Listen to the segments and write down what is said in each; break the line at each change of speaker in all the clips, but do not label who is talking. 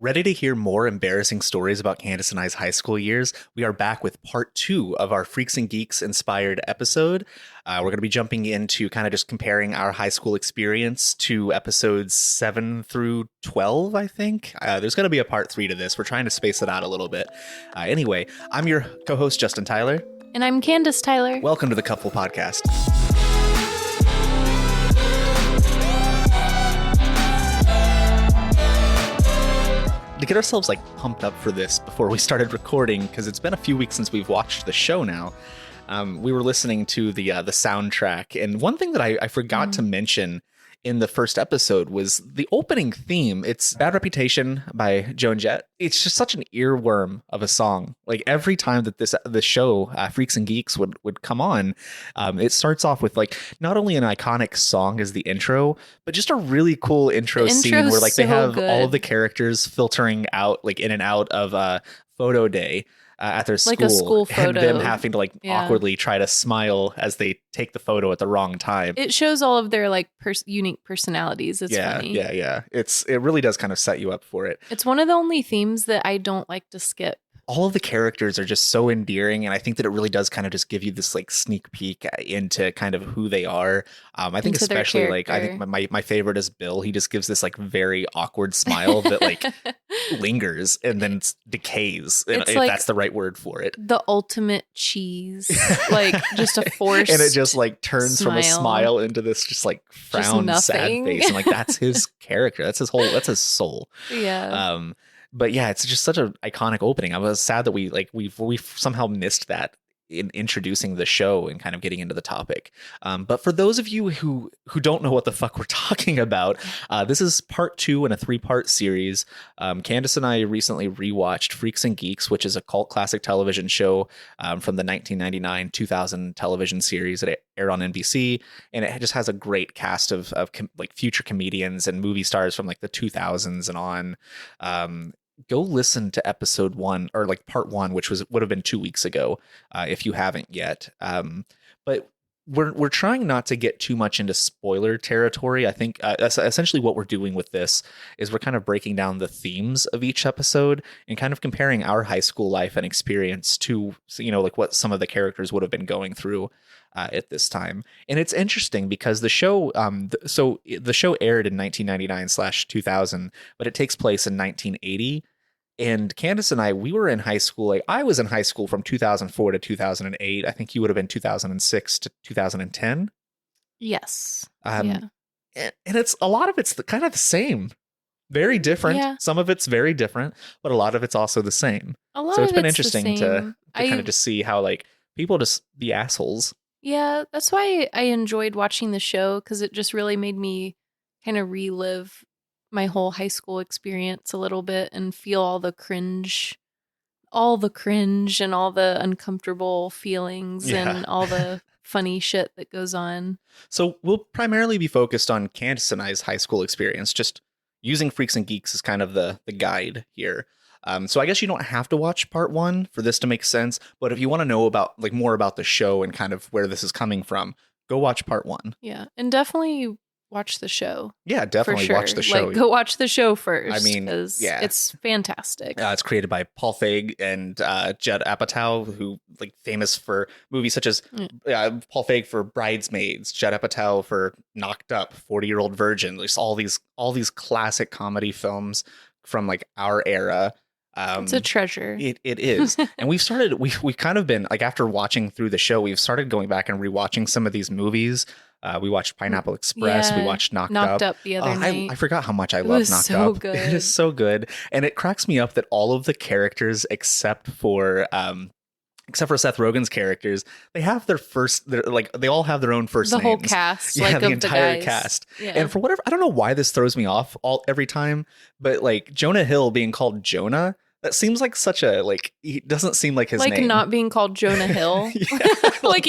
Ready to hear more embarrassing stories about Kandace and I's high school years? We are back with part 2 of our Freaks and Geeks inspired episode. We're going to be jumping into kind of just comparing our high school experience to episodes 7 through 12, I think. There's going to be a part 3 to this. We're trying to space it out a little bit. Anyway, I'm your co-host, Justin Tyler.
And I'm Kandace Tyler.
Welcome to the Couple Podcast. To get ourselves pumped up for this before we started recording, because it's been a few weeks since we've watched the show now, we were listening to the soundtrack, and one thing that I forgot to mention in the first episode was the opening theme. It's Bad Reputation by Joan Jett. It's just such an earworm of a song. Like every time that the show Freaks and Geeks would come on, it starts off with not only an iconic song as the intro, but just a really cool intro scene where they have all of the characters filtering out in and out of photo day at their school,
a school photo,
and them having to awkwardly try to smile as they take the photo at the wrong time.
It shows all of their unique personalities. It's funny.
Yeah. It really does kind of set you up for it.
It's one of the only themes that I don't like to skip.
All of the characters are just so endearing, and I think that it really does kind of just give you this sneak peek into kind of who they are. I think especially I think my favorite is Bill. He just gives this very awkward smile that lingers and then decays, if that's the right word for it.
The ultimate cheese, just a forced
and it just turns
smile.
From a smile into this just frown,
just
sad face, and that's his character. That's his soul.
Yeah.
But yeah, it's just such an iconic opening. I was sad that we've somehow missed that in introducing the show and kind of getting into the topic. But for those of you who don't know what the fuck we're talking about, this is part 2 in a 3-part series. Kandace and I recently rewatched Freaks and Geeks, which is a cult classic television show from the 1999-2000 television series that aired on NBC, and it just has a great cast of future comedians and movie stars from the 2000s and on. Go listen to episode 1 or part 1, which would have been 2 weeks ago, if you haven't yet. But we're trying not to get too much into spoiler territory. I think essentially what we're doing with this is we're kind of breaking down the themes of each episode and kind of comparing our high school life and experience to what some of the characters would have been going through at this time. And it's interesting because the show the show aired in 1999/2000, but it takes place in 1980. And Kandace and we were in high school. I was in high school from 2004 to 2008. I think you would have been 2006 to 2010.
Yes.
And it's a lot of it's kind of the same. Very different. Yeah. Some of it's very different, but a lot of it's also the same. So it's been interesting to kind of just see how people just be assholes.
Yeah, that's why I enjoyed watching the show, because it just really made me kind of relive my whole high school experience a little bit and feel all the cringe and all the uncomfortable feelings and all the funny shit that goes on.
So we'll primarily be focused on Kandace and I's high school experience, just using Freaks and Geeks as kind of the guide here. So I guess you don't have to watch part 1 for this to make sense, but if you want to know about more about the show and kind of where this is coming from, go watch part 1.
Yeah, and definitely watch the show.
Yeah, definitely watch the show.
Go watch the show first.
I mean,
it's fantastic.
It's created by Paul Feig and Judd Apatow, who famous for movies such as Paul Feig for Bridesmaids, Judd Apatow for Knocked Up, 40-Year-Old Virgin. There's all these classic comedy films from our era.
It's a treasure.
It is. And we've kind of been after watching through the show, we've started going back and rewatching some of these movies. We watched Pineapple Express. We watched Knocked Up
the other night.
I forgot how much I love Knocked Up.
Good.
It is so good. And it cracks me up that all of the characters except for Seth Rogen's characters, they have they all have their own first names.
The whole cast.
Yeah, the entire cast.
Yeah.
And for whatever, I don't know why this throws me off every time, but Jonah Hill being called Jonah, that seems such a he doesn't seem like his name.
Not being called Jonah Hill.
He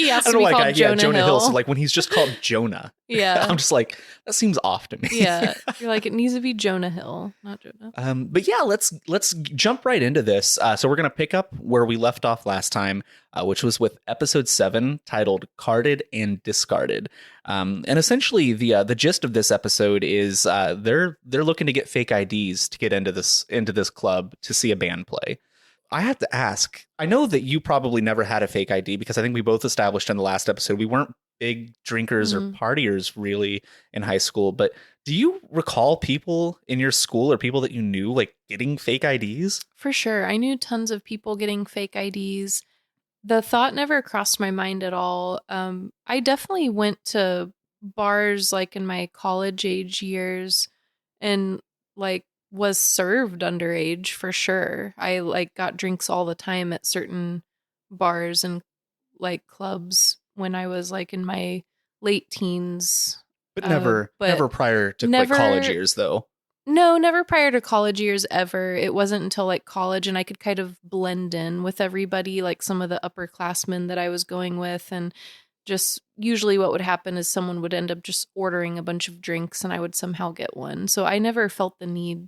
has to be called Jonah Hill.
So when he's just called Jonah, I'm just that seems off to me.
Yeah, you're it needs to be Jonah Hill, not Jonah.
But yeah, let's jump right into this. So we're gonna pick up where we left off last time. which was with episode 7 titled "Carded and Discarded." And essentially, the gist of this episode is they're looking to get fake IDs to get into this club to see a band play. I have to ask, I know that you probably never had a fake ID because I think we both established in the last episode we weren't big drinkers or partiers really in high school, but do you recall people in your school or people that you knew like getting fake IDs?
For sure. I knew tons of people getting fake IDs. The thought never crossed my mind at all. I definitely went to bars like in my college age years and like was served underage for sure. I like got drinks all the time at certain bars and like clubs when I was like in my late teens.
But never prior to like college years though.
No, never prior to college years ever. It wasn't until like college and I could kind of blend in with everybody, like some of the upperclassmen that I was going with. And just usually what would happen is someone would end up just ordering a bunch of drinks and I would somehow get one. So I never felt the need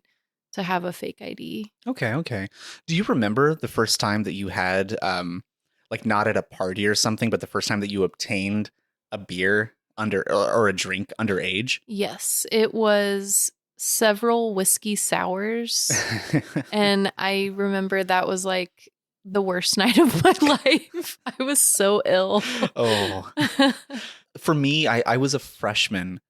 to have a fake ID.
Okay. Do you remember the first time that you had, like not at a party or something, but the first time that you obtained a beer or a drink underage?
Yes, it was several whiskey sours. And I remember that was like the worst night of my life. I was so ill.
Oh, for me, I was a freshman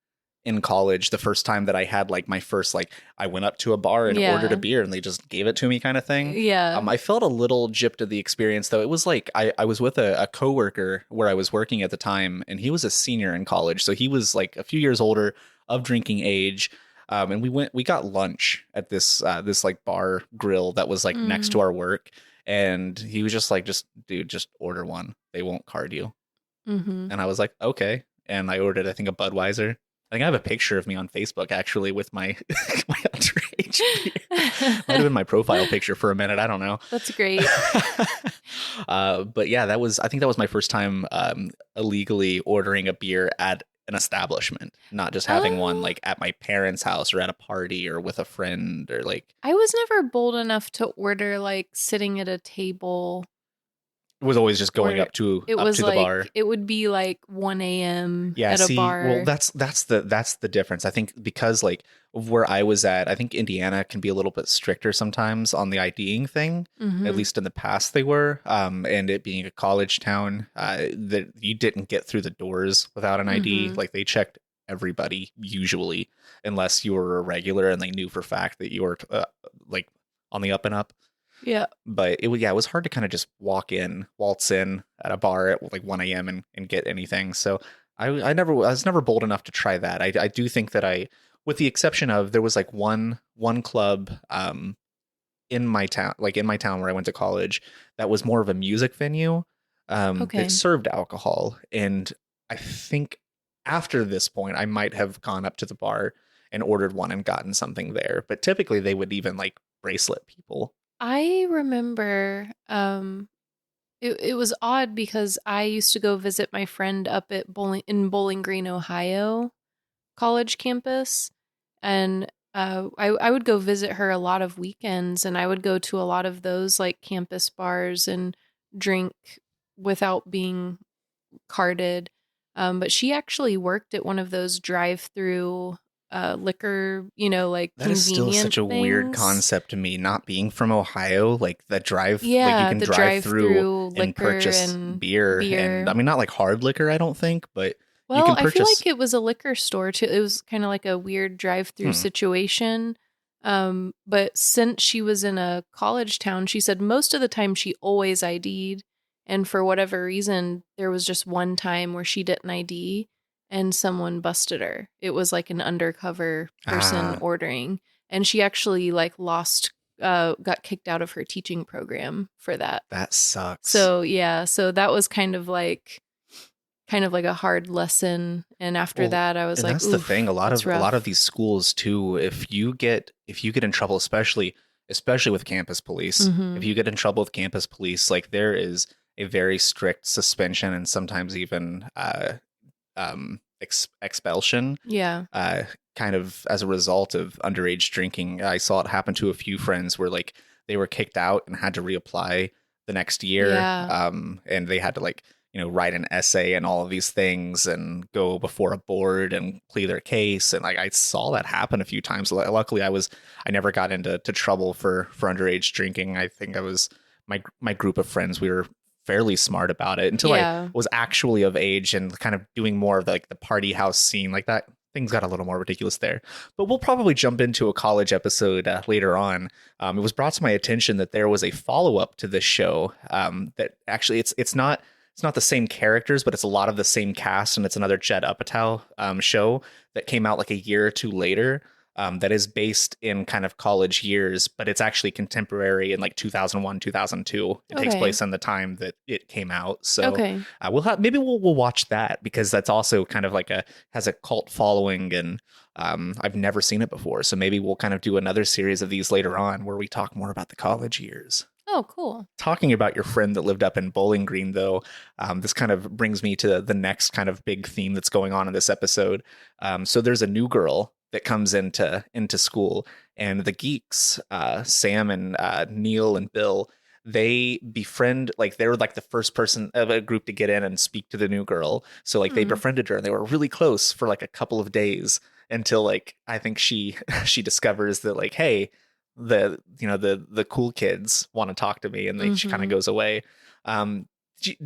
in college the first time that I had like my first, like I went up to a bar and ordered a beer and they just gave it to me kind of thing.
Yeah.
I felt a little gypped of the experience though. It was like I was with a coworker where I was working at the time and he was a senior in college. So he was like a few years older of drinking age. And we got lunch at this like bar grill that was like next to our work. And he was just like, dude, just order one. They won't card you. And I was like, okay. And I ordered, I think, a Budweiser. I think I have a picture of me on Facebook actually with my my underage beer. Might have been my profile picture for a minute. I don't know.
That's great.
But yeah, I think that was my first time illegally ordering a beer at an establishment, not just having one like at my parents' house or at a party or with a friend or like.
I was never bold enough to order like sitting at a table.
It was always just going up to the bar.
It would be like 1 a.m.
at
a bar.
Well, that's the difference. I think because like of where I was at, I think Indiana can be a little bit stricter sometimes on the IDing thing. At least in the past they were. And it being a college town, that you didn't get through the doors without an ID. Like they checked everybody usually, unless you were a regular and they knew for a fact that you were like on the up and up.
Yeah.
But it was hard to kind of just waltz in at a bar at like 1 a.m. and get anything. So I was never bold enough to try that. I do think that with the exception of there was like one club in my town where I went to college that was more of a music venue that served alcohol. And I think after this point, I might have gone up to the bar and ordered one and gotten something there. But typically they would even like bracelet people.
I remember it was odd because I used to go visit my friend up at in Bowling Green, Ohio college campus. And I would go visit her a lot of weekends and I would go to a lot of those like campus bars and drink without being carded. But she actually worked at one of those drive-through liquor, like
that is still such a weird concept to me, not being from Ohio, like the drive, like you can drive through and purchase beer and I mean not like hard liquor, I don't think, but you can purchase.
I feel like it was a liquor store too. It was kind of like a weird drive-through situation. But since she was in a college town, she said most of the time she always ID'd, and for whatever reason, there was just one time where she didn't ID. And someone busted her. It was like an undercover person ordering. And she actually like got kicked out of her teaching program for that.
That sucks.
So yeah, so that was kind of like a hard lesson. And after that, I was like,
that's the thing. A lot of these schools too, if you get in trouble, especially with campus police, if you get in trouble with campus police, like there is a very strict suspension and sometimes even expulsion.
Yeah.
Kind of as a result of underage drinking. I saw it happen to a few friends where like they were kicked out and had to reapply the next year.
Yeah.
And they had to like, write an essay and all of these things and go before a board and plead their case. And like I saw that happen a few times. Luckily, I never got into trouble for underage drinking. I think I was my group of friends. We were fairly smart about it until I
Yeah.
was actually of age and kind of doing more of like the party house scene like that. Things got a little more ridiculous there, but we'll probably jump into a college episode later on. It was brought to my attention that there was a follow up to this show. That actually it's not the same characters, but it's a lot of the same cast, and it's another Judd Apatow show that came out like a year or two later. That is based in kind of college years, but it's actually contemporary in like 2001, 2002. It takes place in the time that it came out. So we'll watch that because that's also kind of like has a cult following, and I've never seen it before. So maybe we'll kind of do another series of these later on where we talk more about the college years.
Oh, cool.
Talking about your friend that lived up in Bowling Green, though, this kind of brings me to the next kind of big theme that's going on in this episode. So there's a new girl that comes into school, and the geeks, Sam and Neil and Bill, they befriend, like they were like the first person of a group to get in and speak to the new girl. So like they befriended her, and they were really close for like a couple of days until like I think she discovers that like, hey, the cool kids want to talk to me, and then she kind of goes away.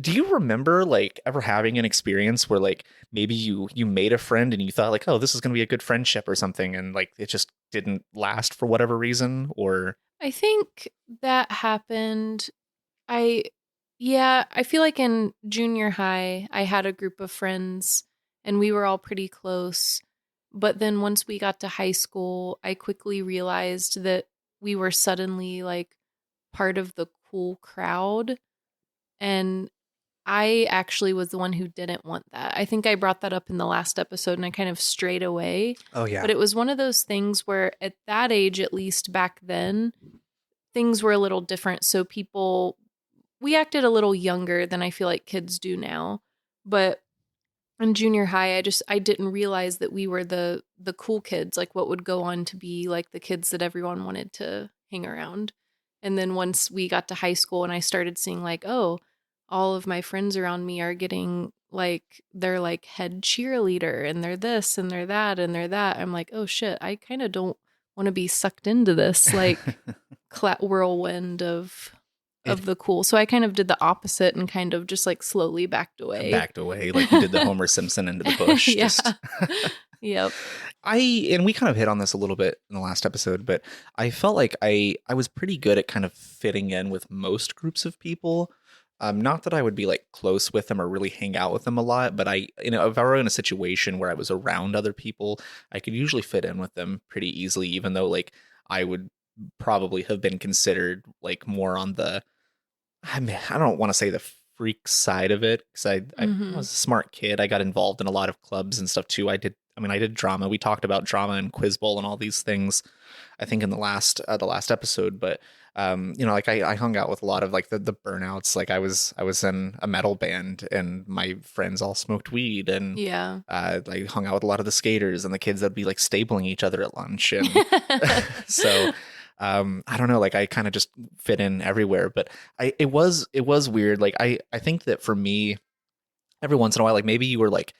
Do you remember like ever having an experience where like maybe you made a friend and you thought like, oh, this is going to be a good friendship or something, and like it just didn't last for whatever reason? Or
I think that happened. I feel like in junior high, I had a group of friends and we were all pretty close. But then once we got to high school, I quickly realized that we were suddenly like part of the cool crowd. And I actually was the one who didn't want that. I think I brought that up in the last episode and I kind of strayed away.
oh yeah,
But it was one of those things where at that age, at least back then, things were a little different. So we acted a little younger than I feel like kids do now. But in junior high, I didn't realize that we were the cool kids, like what would go on to be like the kids that everyone wanted to hang around. And then once we got to high school and I started seeing like, oh, all of my friends around me are getting like, they're like head cheerleader and they're this and they're that and they're that. I'm like, oh shit, I kind of don't want to be sucked into this like whirlwind of the cool. So I kind of did the opposite and kind of just like slowly backed away.
Like you did the Homer Simpson into the bush.
Yeah. Yep.
And we kind of hit on this a little bit in the last episode, but I felt like I was pretty good at kind of fitting in with most groups of people. Not that I would be like close with them or really hang out with them a lot, but if I were in a situation where I was around other people, I could usually fit in with them pretty easily, even though like I would probably have been considered like more on the, I don't want to say the freak side of it, because I was a smart kid. I got involved in a lot of clubs and stuff too. I did drama. We talked about drama and quiz bowl and all these things, I think in the last episode. But like I hung out with a lot of like the burnouts. Like I was in a metal band, and my friends all smoked weed, and I hung out with a lot of the skaters and the kids that'd be like stapling each other at lunch, and so. I don't know, like I kind of just fit in everywhere, but it was weird. Like I think that for me, every once in a while, like maybe you were like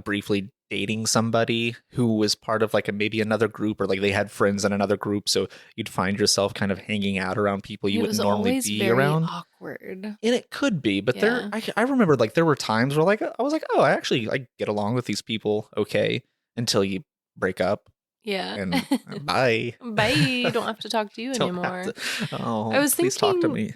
briefly dating somebody who was part of like maybe another group, or like they had friends in another group, so you'd find yourself kind of hanging out around people you wouldn't normally be around.
Awkward, and
it could be, but I remember like there were times where like I was like, oh, I get along with these people okay, until you break up.
Yeah.
And bye.
Bye. Don't have to talk to you anymore.
Oh,
I was
please
thinking
talk to me.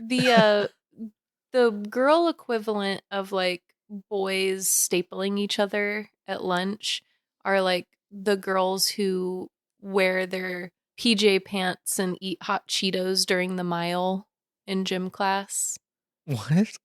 the girl equivalent of like boys stapling each other at lunch are like the girls who wear their PJ pants and eat hot Cheetos during the mile in gym class.
What?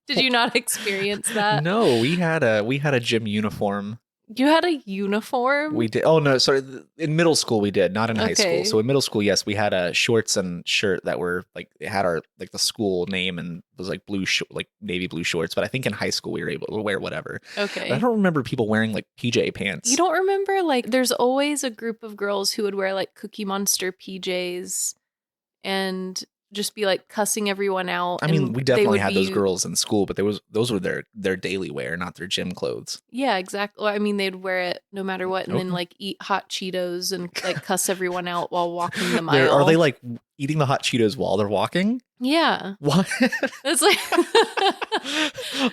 Did you not experience that?
No, we had a gym uniform.
You had a uniform?
We did. Oh no, sorry. In middle school we did, not in high school. So in middle school, yes, we had a shorts and shirt that were like, it had our like the school name and was like like navy blue shorts. But I think in high school we were able to wear whatever.
Okay.
But I don't remember people wearing like PJ pants.
You don't remember like there's always a group of girls who would wear like Cookie Monster PJs, and just be like cussing everyone out.
I mean,
and
we
they
definitely
would
had those
be
girls in school, but those were their daily wear, not their gym clothes.
Yeah, exactly. Well, I mean, they'd wear it no matter what, and then
Okay.
like eat hot Cheetos and like cuss everyone out while walking the
Are they
mile.
like eating the hot Cheetos while they're walking?
Yeah,
What?
it's like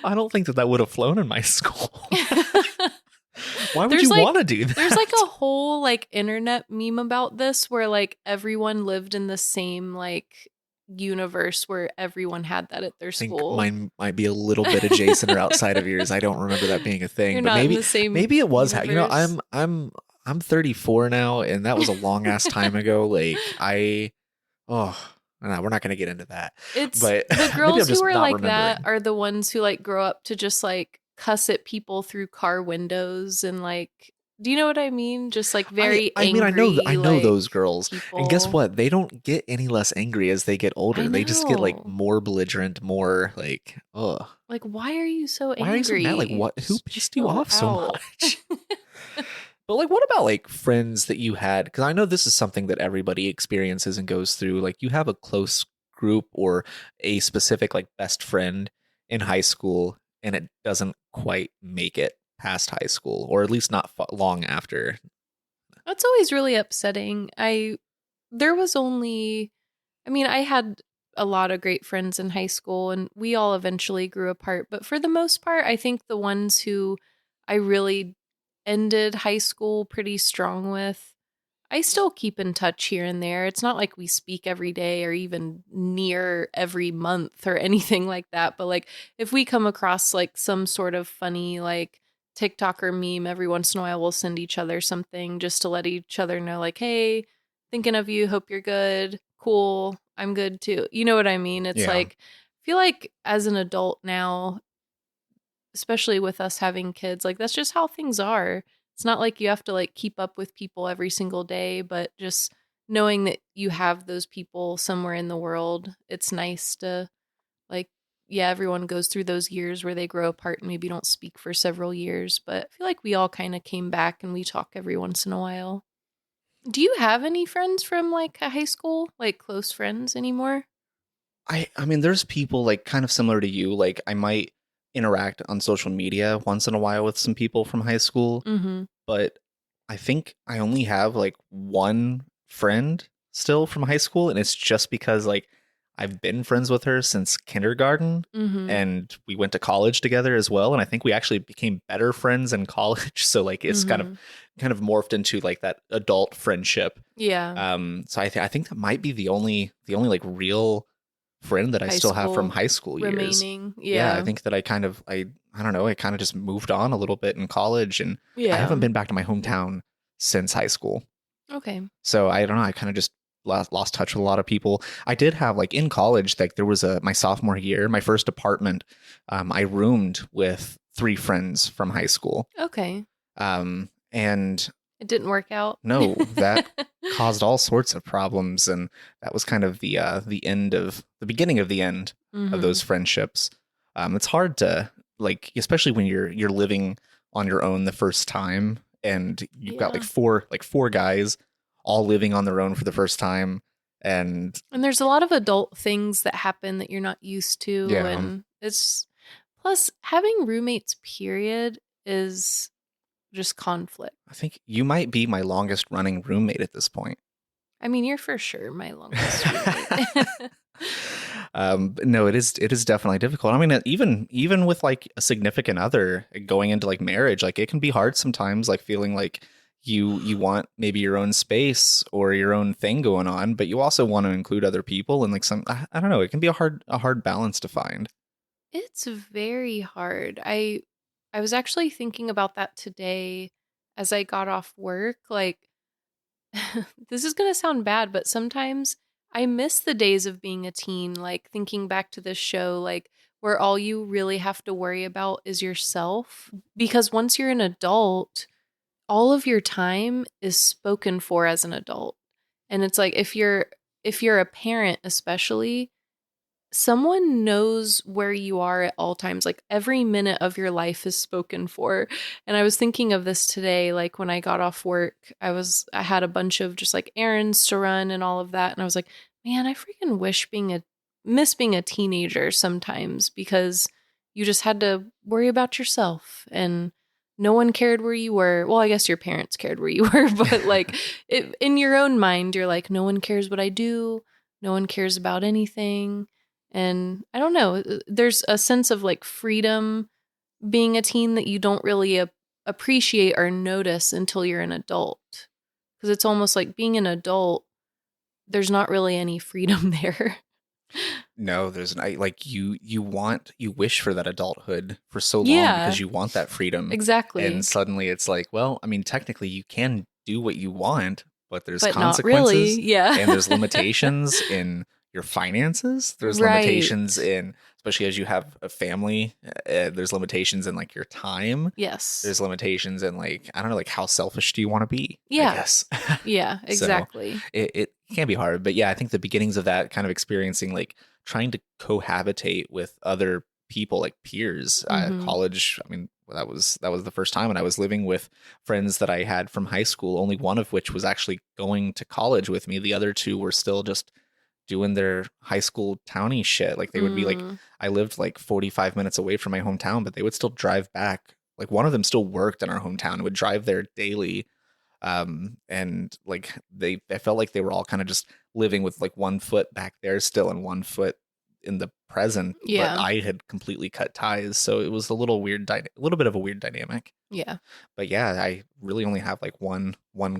I don't think that would have flown in my school. Why would
there's
you
like
want to do that?
there's like a whole like internet meme about this where like everyone lived in the same like universe where everyone had that at their
I think
school.
mine might be a little bit adjacent or outside of yours. I don't remember that being a thing,
You're
but
not in the same
maybe it was.
universe.
I'm 34 now, and that was a long ass time ago. Like oh, no, we're not going to get into that.
It's
But
the
maybe I'm
girls who
just
are
not
like that
remembering.
are the ones who like grow up to just like cuss at people through car windows and like, do you know what I mean? Just like very
I mean, I
angry
know
like
those girls, and guess
people.
what? They don't get any less angry as they get
I
older. They just get like
know.
more belligerent, more like, ugh.
Like, why are you so
Why are you so mad? Like,
angry?
what? Who
Just
pissed you
chill
off so
out.
much? But like, what about like friends that you had? Because I know this is something that everybody experiences and goes through. Like, you have a close group or a specific like best friend in high school, and it doesn't quite make it past high school, or at least not long after.
That's always really upsetting. There was only, I mean, I had a lot of great friends in high school and we all eventually grew apart. But for the most part, I think the ones who I really ended high school pretty strong with, I still keep in touch here and there. It's not like we speak every day or even near every month or anything like that. But like if we come across like some sort of funny like TikTok or meme, every once in a while we'll send each other something just to let each other know, like, hey, thinking of you, hope you're good. Cool. I'm good too. You know what I mean? It's
Yeah.
like I feel like as an adult now, especially with us having kids, like that's just how things are. It's not like you have to like keep up with people every single day, but just knowing that you have those people somewhere in the world, it's nice to like, yeah, everyone goes through those years where they grow apart and maybe don't speak for several years, but I feel like we all kind of came back and we talk every once in a while. Do you have any friends from like a high school, like close friends anymore?
I mean, there's people like kind of similar to you. Like, I might interact on social media once in a while with some people from high school,
Mm-hmm.
but I think I only have like one friend still from high school, and it's just because like I've been friends with her since kindergarten,
Mm-hmm.
and we went to college together as well, and I think we actually became better friends in college. So like it's
Mm-hmm.
kind of morphed into like that adult friendship.
Yeah.
So I think that might be the only like real friend that I
High
still have from
school
high school years.
remaining.
Yeah, I
Yeah.
think that I don't know, I kind of just moved on a little bit in college, and I haven't
Yeah.
been back to my hometown since high school.
Okay.
So I don't know, I kind of just lost touch with a lot of people. I did have like in college, like there was my sophomore year, my first apartment, I roomed with three friends from high school.
Okay.
And
It didn't work out.
no, that caused all sorts of problems, and that was kind of the beginning of the end of
Mm-hmm.
those friendships. It's hard to like, especially when you're living on your own the first time, and you've got
Yeah.
like four guys all living on their own for the first time, and
And there's a lot of adult things that happen that you're not used to.
yeah,
And it's plus having roommates, period, is just conflict.
I think you might be my longest running roommate at this point.
I mean, you're for sure my longest roommate.
No, it is definitely difficult. I mean, even with like a significant other going into like marriage, like it can be hard sometimes, like feeling like you want maybe your own space or your own thing going on, but you also want to include other people, and like I don't know, it can be a hard balance to find.
It's very hard. I was actually thinking about that today as I got off work. Like, this is going to sound bad, but sometimes I miss the days of being a teen, like thinking back to this show, like where all you really have to worry about is yourself. Because once you're an adult, all of your time is spoken for as an adult. And it's like if you're a parent especially, someone knows where you are at all times. Like every minute of your life is spoken for. And I was thinking of this today, like when I got off work, I had a bunch of just like errands to run and all of that. And I was like, man, I freaking miss being a teenager sometimes, because you just had to worry about yourself and no one cared where you were. Well, I guess your parents cared where you were, but like in your own mind, you're like, no one cares what I do. No one cares about anything. And I don't know, there's a sense of like freedom being a teen that you don't really appreciate or notice until you're an adult. Because it's almost like being an adult, there's not really any freedom there.
No, there's like you wish for that adulthood for so long
Yeah,
because you want that freedom.
exactly.
And suddenly it's like, well, I mean, technically you can do what you want, but there's
But not
consequences.
really. Yeah.
And there's limitations in your finances. There's
Right.
limitations in, especially as you have a family, there's limitations in like your time.
Yes.
There's limitations in like, I don't know, like how selfish do you want to be?
Yeah.
I guess.
Yeah, exactly.
So it can be hard, but yeah, I think the beginnings of that kind of experiencing, like trying to cohabitate with other people, like peers, college. I mean, that was the first time when I was living with friends that I had from high school, only one of which was actually going to college with me. The other two were still just doing their high school townie shit. Like they would be like, I lived like 45 minutes away from my hometown, but they would still drive back. Like one of them still worked in our hometown and would drive there daily. And like I felt like they were all kind of just living with like one foot back there still and one foot in the present.
Yeah.
But I had completely cut ties. So it was a little little bit of a weird dynamic.
Yeah.
But yeah, I really only have like one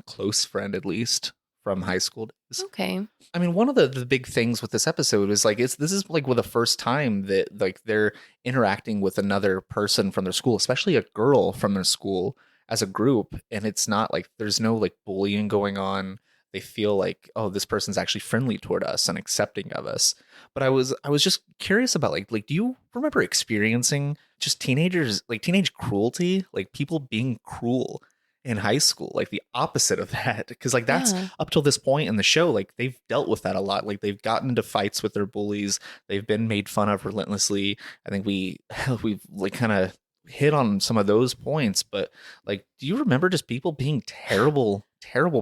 close friend at least from high school days.
Okay.
I mean, one of the big things with this episode is like this is like the first time that like they're interacting with another person from their school, especially a girl from their school as a group, and it's not like there's no like bullying going on. They feel like, oh, this person's actually friendly toward us and accepting of us. But I was just curious about like do you remember experiencing just teenage cruelty, like people being cruel in high school, like the opposite of that? Because like that's up till this point in the show, like they've dealt with that a lot. Like they've gotten into fights with their bullies. They've been made fun of relentlessly. I think we've like kind of hit on some of those points, but like, do you remember just people being terrible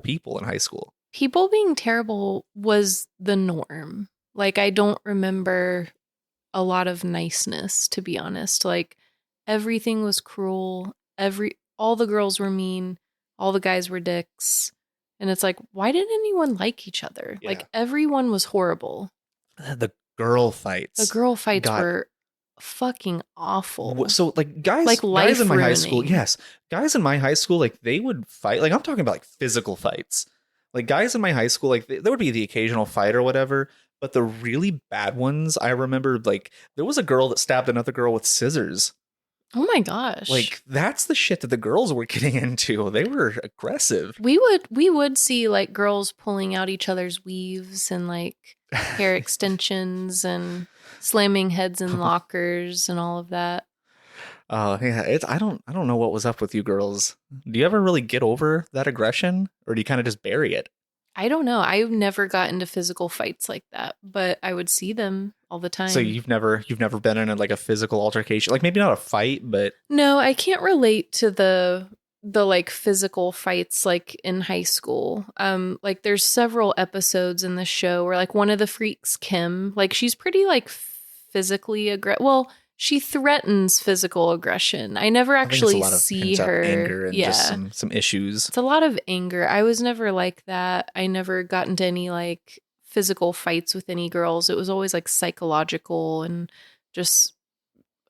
people in high school?
People being terrible was the norm. Like I don't remember a lot of niceness, to be honest. Like everything was cruel. All the girls were mean, all the guys were dicks. And it's like, why didn't anyone like each other?
Yeah.
Like everyone was horrible.
The girl fights.
The girl fights were fucking awful.
So like guys in my high school, yes, guys in my high school, like they would fight. Like I'm talking about like physical fights. Like guys in my high school, like there would be the occasional fight or whatever. But the really bad ones, I remember like there was a girl that stabbed another girl with scissors.
Oh my gosh.
Like that's the shit that the girls were getting into. They were aggressive.
We would see like girls pulling out each other's weaves and like hair extensions and slamming heads in lockers and all of that.
Yeah, I don't know what was up with you girls. Do you ever really get over that aggression, or do you kind of just bury it?
I don't know. I've never got into physical fights like that, but I would see them all the time.
So you've never been in like a physical altercation, like maybe not a fight, but
no, I can't relate to the like physical fights like in high school. Like there's several episodes in the show where like one of the freaks, Kim, like she's pretty like physically aggressive. Well, she threatens physical aggression. I never actually see her.
Anger and just some issues.
It's a lot of anger. I was never like that. I never got into any like physical fights with any girls. It was always like psychological and just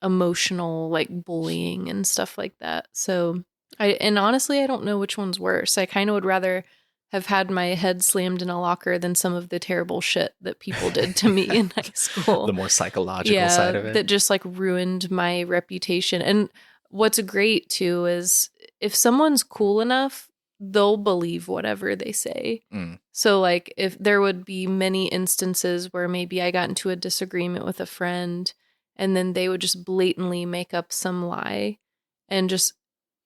emotional, like bullying and stuff like that. So and honestly, I don't know which one's worse. I kind of would rather have had my head slammed in a locker than some of the terrible shit that people did to me in high school.
The more psychological side of it.
That just like ruined my reputation. And what's great too is if someone's cool enough, they'll believe whatever they say. So like if there would be many instances where maybe I got into a disagreement with a friend and then they would just blatantly make up some lie and just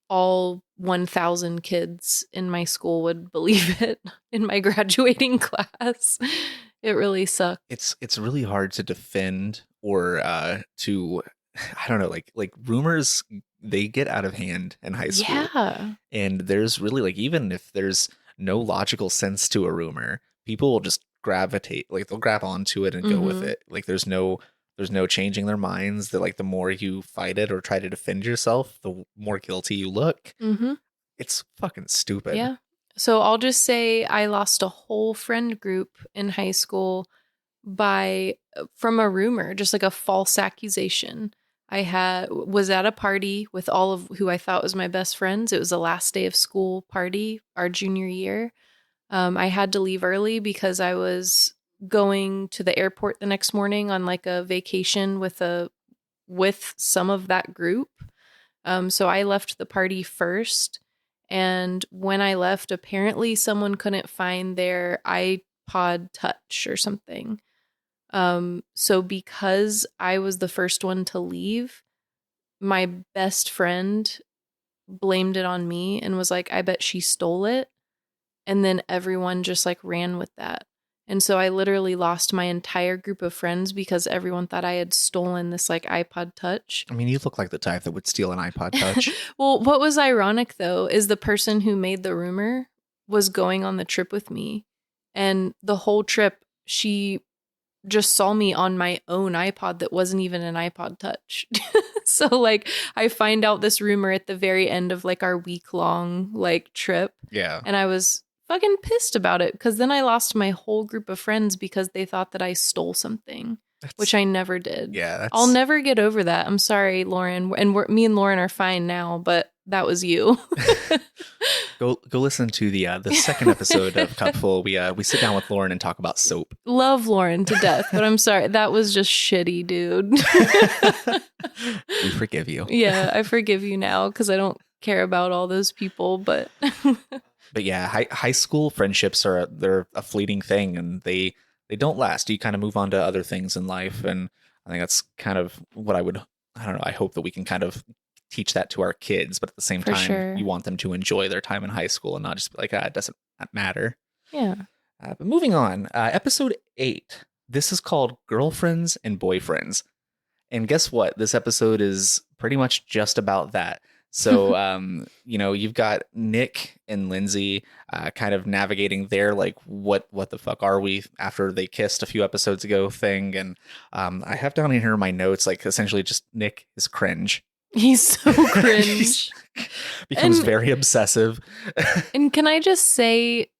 all 1,000 kids in my school would believe it in my graduating class. It really sucked.
It's really hard to defend or to I don't know, like rumors, they get out of hand in high school.
Yeah.
And there's really like, even if there's no logical sense to a rumor, people will just gravitate, like they'll grab onto it and go with
Mm-hmm.
it. Like there's no changing their minds. That like the more you fight it or try to defend yourself, the more guilty you look.
Mm-hmm.
It's fucking stupid.
Yeah. So I'll just say I lost a whole friend group in high school by from a rumor, just like a false accusation. I was at a party with all of who I thought was my best friends. It was the last day of school party, our junior year. I had to leave early because I was going to the airport the next morning on like a vacation with some of that group. So I left the party first. And when I left, apparently someone couldn't find their iPod Touch or something. So because I was the first one to leave, my best friend blamed it on me and was like, I bet she stole it. And then everyone just like ran with that. And so I literally lost my entire group of friends because everyone thought I had stolen this like iPod Touch.
I mean, you look like the type that would steal an iPod Touch.
Well, what was ironic though is the person who made the rumor was going on the trip with me. And the whole trip, she just saw me on my own iPod that wasn't even an iPod Touch. So like I find out this rumor at the very end of like our week-long like trip.
Yeah.
And I was fucking pissed about it because then I lost my whole group of friends because they thought that I stole something, which I never did.
Yeah.
I'll never get over that. I'm sorry, Lauren. And me and Lauren are fine now, but that was you.
Go listen to the second episode of Cupful. We sit down with Lauren and talk about soap.
Love Lauren to death, but I'm sorry. That was just shitty, dude.
We forgive you.
Yeah, I forgive you now because I don't care about all those people, but
But yeah, high school friendships they're a fleeting thing, and they don't last. You kind of move on to other things in life, and I think that's kind of what I don't know. I hope that we can kind of teach that to our kids, but at the same
For
time,
sure.
you want them to enjoy their time in high school and not just be like, it doesn't matter.
yeah.
But moving on, episode 8. This is called Girlfriends and Boyfriends. And guess what? This episode is pretty much just about that. So, you've got Nick and Lindsay kind of navigating their like, what the fuck are we after they kissed a few episodes ago thing. And I have down in here in my notes, like essentially just Nick is cringe.
He's so cringe.
Becomes very obsessive.
And can I just say,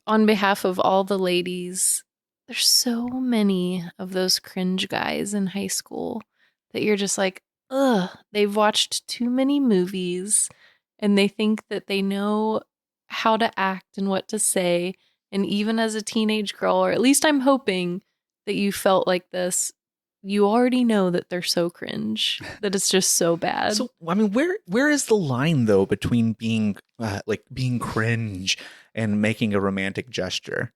on behalf of all the ladies, there's so many of those cringe guys in high school that you're just like, ugh, they've watched too many movies and they think that they know how to act and what to say. And even as a teenage girl, or at least I'm hoping that you felt like this, you already know that they're so cringe, that it's just so bad.
So, I mean, where is the line though between being being cringe and making a romantic gesture?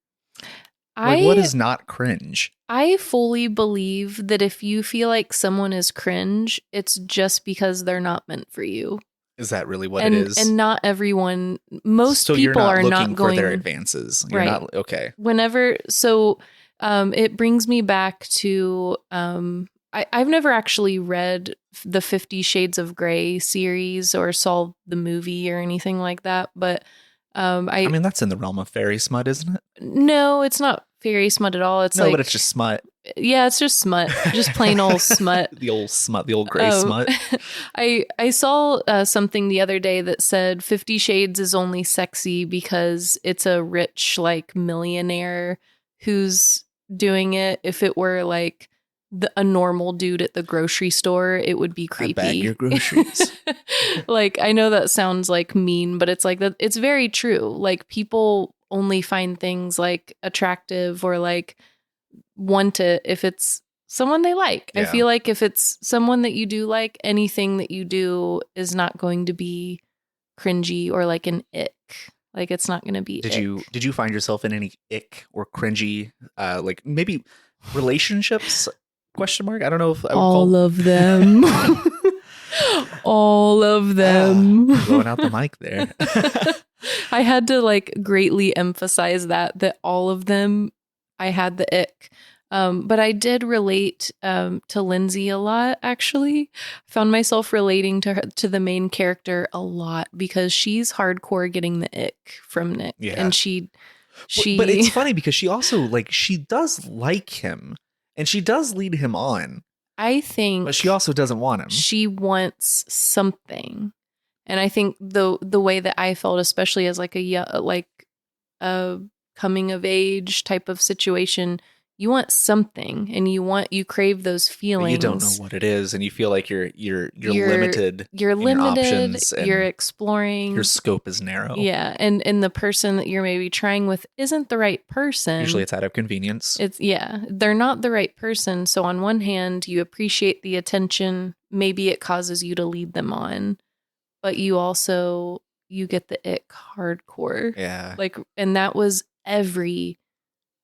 Like, what is not cringe?
I fully believe that if you feel like someone is cringe, it's just because they're not meant for you.
Is that really what it is?
And not everyone, most
so
people are not
looking
going
for their advances. You're
right.
not okay.
It brings me back to I've never actually read the 50 Shades of Grey series or saw the movie or anything like that, but I
mean, that's in the realm of fairy smut, isn't it?
No, it's not fairy smut at all. It's
but it's just smut.
Yeah, it's just smut. Just plain old smut.
The old smut, the old gray smut.
I saw something the other day that said 50 Shades is only sexy because it's a rich, like, millionaire who's doing it. If it were, like, a normal dude at the grocery store, it would be creepy.
I bag your groceries.
Like, I know that sounds, like, mean, but it's like that. It's very true. Like, people only find things, like, attractive or, like, want it if it's someone they like.
Yeah.
I feel like if it's someone that you do like, anything that you do is not going to be cringy or like an ick. Like, it's not going to be
Did you find yourself in any ick or cringy like maybe relationships? Question mark. I don't know if I would
all of them. All of them.
Blowing out the mic there.
I had to like greatly emphasize that all of them. I had the ick. But I did relate to Lindsay a lot, actually. I found myself relating to her, to the main character a lot because she's hardcore getting the ick from Nick.
Yeah.
And she
But it's funny because she also, like, she does like him and she does lead him on.
I think,
but she also doesn't want him.
She wants something. And I think the way that I felt, especially as like a coming of age type of situation, you want something and you crave those feelings.
But you don't know what it is, and you feel like you're limited.
You're
in your
limited.
options, and
You're exploring.
Your scope is narrow.
Yeah, and the person that you're maybe trying with isn't the right person.
Usually, it's out of convenience.
They're not the right person. So on one hand, you appreciate the attention. Maybe it causes you to lead them on, but you get the ick hardcore.
Yeah,
and that was every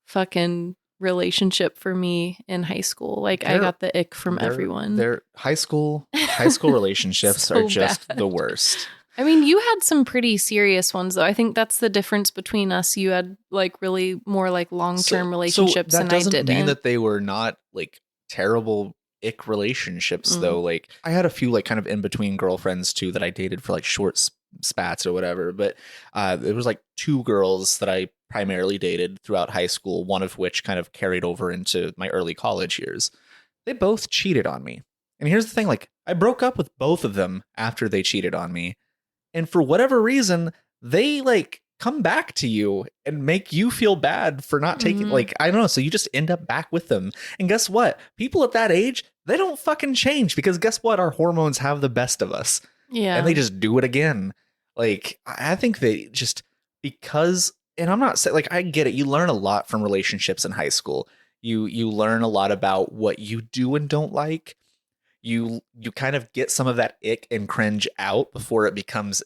fucking relationship for me in high school. I got the ick from everyone.
Their high school relationships
So
are just
bad.
the worst.
I mean, you had some pretty serious ones, though. I think that's the difference between us. You had really more long-term relationships,
that
and
doesn't
I didn't.
mean that they were not terrible ick relationships, though. I had a few kind of in between girlfriends too that I dated for short spats or whatever. But there was 2 girls that I primarily dated throughout high school, one of which kind of carried over into my early college years. They both cheated on me. And here's the thing, I broke up with both of them after they cheated on me. And for whatever reason, they come back to you and make you feel bad for not taking, I don't know. So you just end up back with them. And guess what? People at that age, they don't fucking change, because guess what? Our hormones have the best of us.
Yeah.
And they just do it again. I think they just, because, and I'm not saying, I get it. You learn a lot from relationships in high school. You learn a lot about what you do and don't like. You kind of get some of that ick and cringe out before it becomes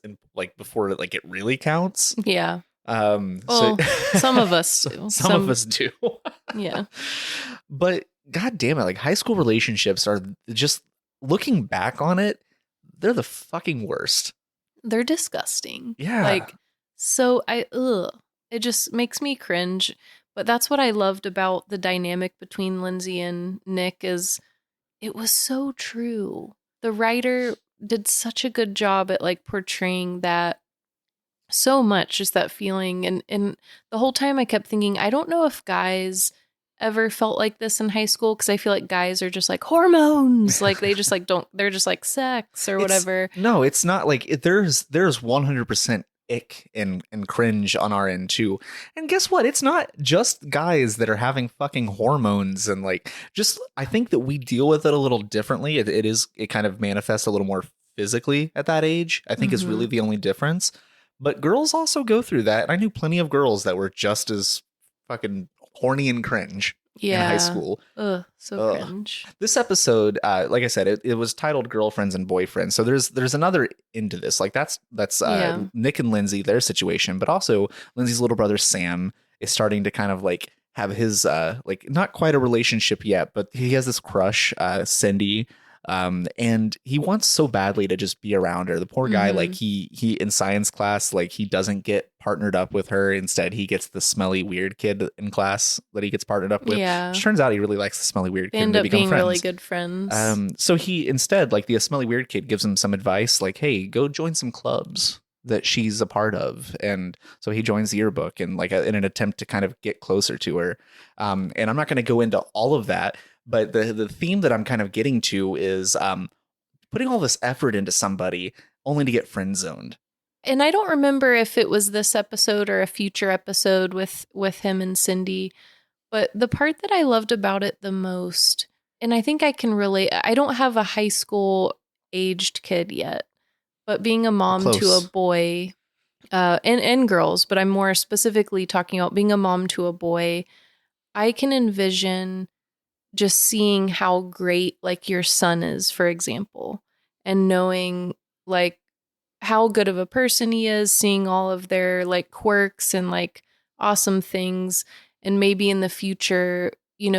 before it really counts.
Yeah.
So
some of us do.
Some of us do.
Yeah.
But god damn it, high school relationships are just, looking back on it, they're the fucking worst.
They're disgusting.
Yeah.
It just makes me cringe. But that's what I loved about the dynamic between Lindsay and Nick is it was so true. The writer did such a good job at portraying that so much, just that feeling. And the whole time I kept thinking, I don't know if guys ever felt like this in high school, because I feel like guys are just hormones. They just don't, they're just sex or whatever.
No, it's not there's 100% ick and cringe on our end too. And guess what? It's not just guys that are having fucking hormones and just, I think that we deal with it a little differently. It kind of manifests a little more physically at that age, I think, is really the only difference. But girls also go through that. And I knew plenty of girls that were just as fucking horny and cringe in high school.
Cringe.
This episode, like I said, it was titled Girlfriends and Boyfriends. So there's another into this. That's Nick and Lindsay, their situation, but also Lindsay's little brother Sam is starting to kind of have his not quite a relationship yet, but he has this crush, Cindy. And he wants so badly to just be around her. The poor guy, he in science class, he doesn't get partnered up with her. Instead, he gets the smelly weird kid in class that he gets partnered up with. Yeah. Which turns out he really likes the smelly weird kid.
They end up being really good friends.
So he instead, the smelly weird kid gives him some advice, hey, go join some clubs that she's a part of. And so he joins the yearbook and in an attempt to kind of get closer to her. And I'm not going to go into all of that. But the theme that I'm kind of getting to is putting all this effort into somebody only to get friend zoned.
And I don't remember if it was this episode or a future episode with him and Cindy, but the part that I loved about it the most, and I think I can relate, I don't have a high school aged kid yet, but being a mom to a boy, and girls, but I'm more specifically talking about being a mom to a boy, I can envision just seeing how great your son is, for example, and knowing how good of a person he is, seeing all of their quirks and awesome things. And maybe in the future,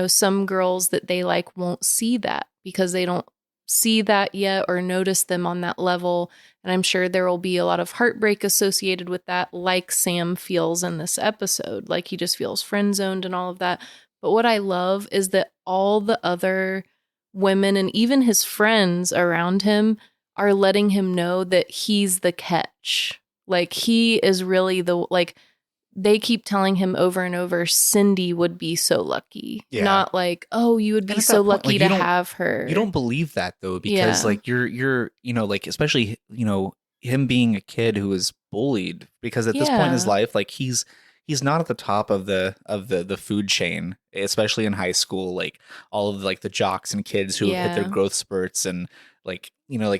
some girls that they won't see that because they don't see that yet or notice them on that level. And I'm sure there will be a lot of heartbreak associated with that, like Sam feels in this episode. He just feels friend zoned and all of that. But what I love is that all the other women and even his friends around him are letting him know that he's the catch. Like, he is really like, they keep telling him over and over, Cindy would be so lucky.
Yeah.
Not like, oh, you would be so lucky to have her.
You don't believe that, though, because like you're like, especially, him being a kid who was bullied, because at this point in his life, like he's not at the top of the food chain, especially in high school. Like all of like the jocks and kids who hit their growth spurts, and like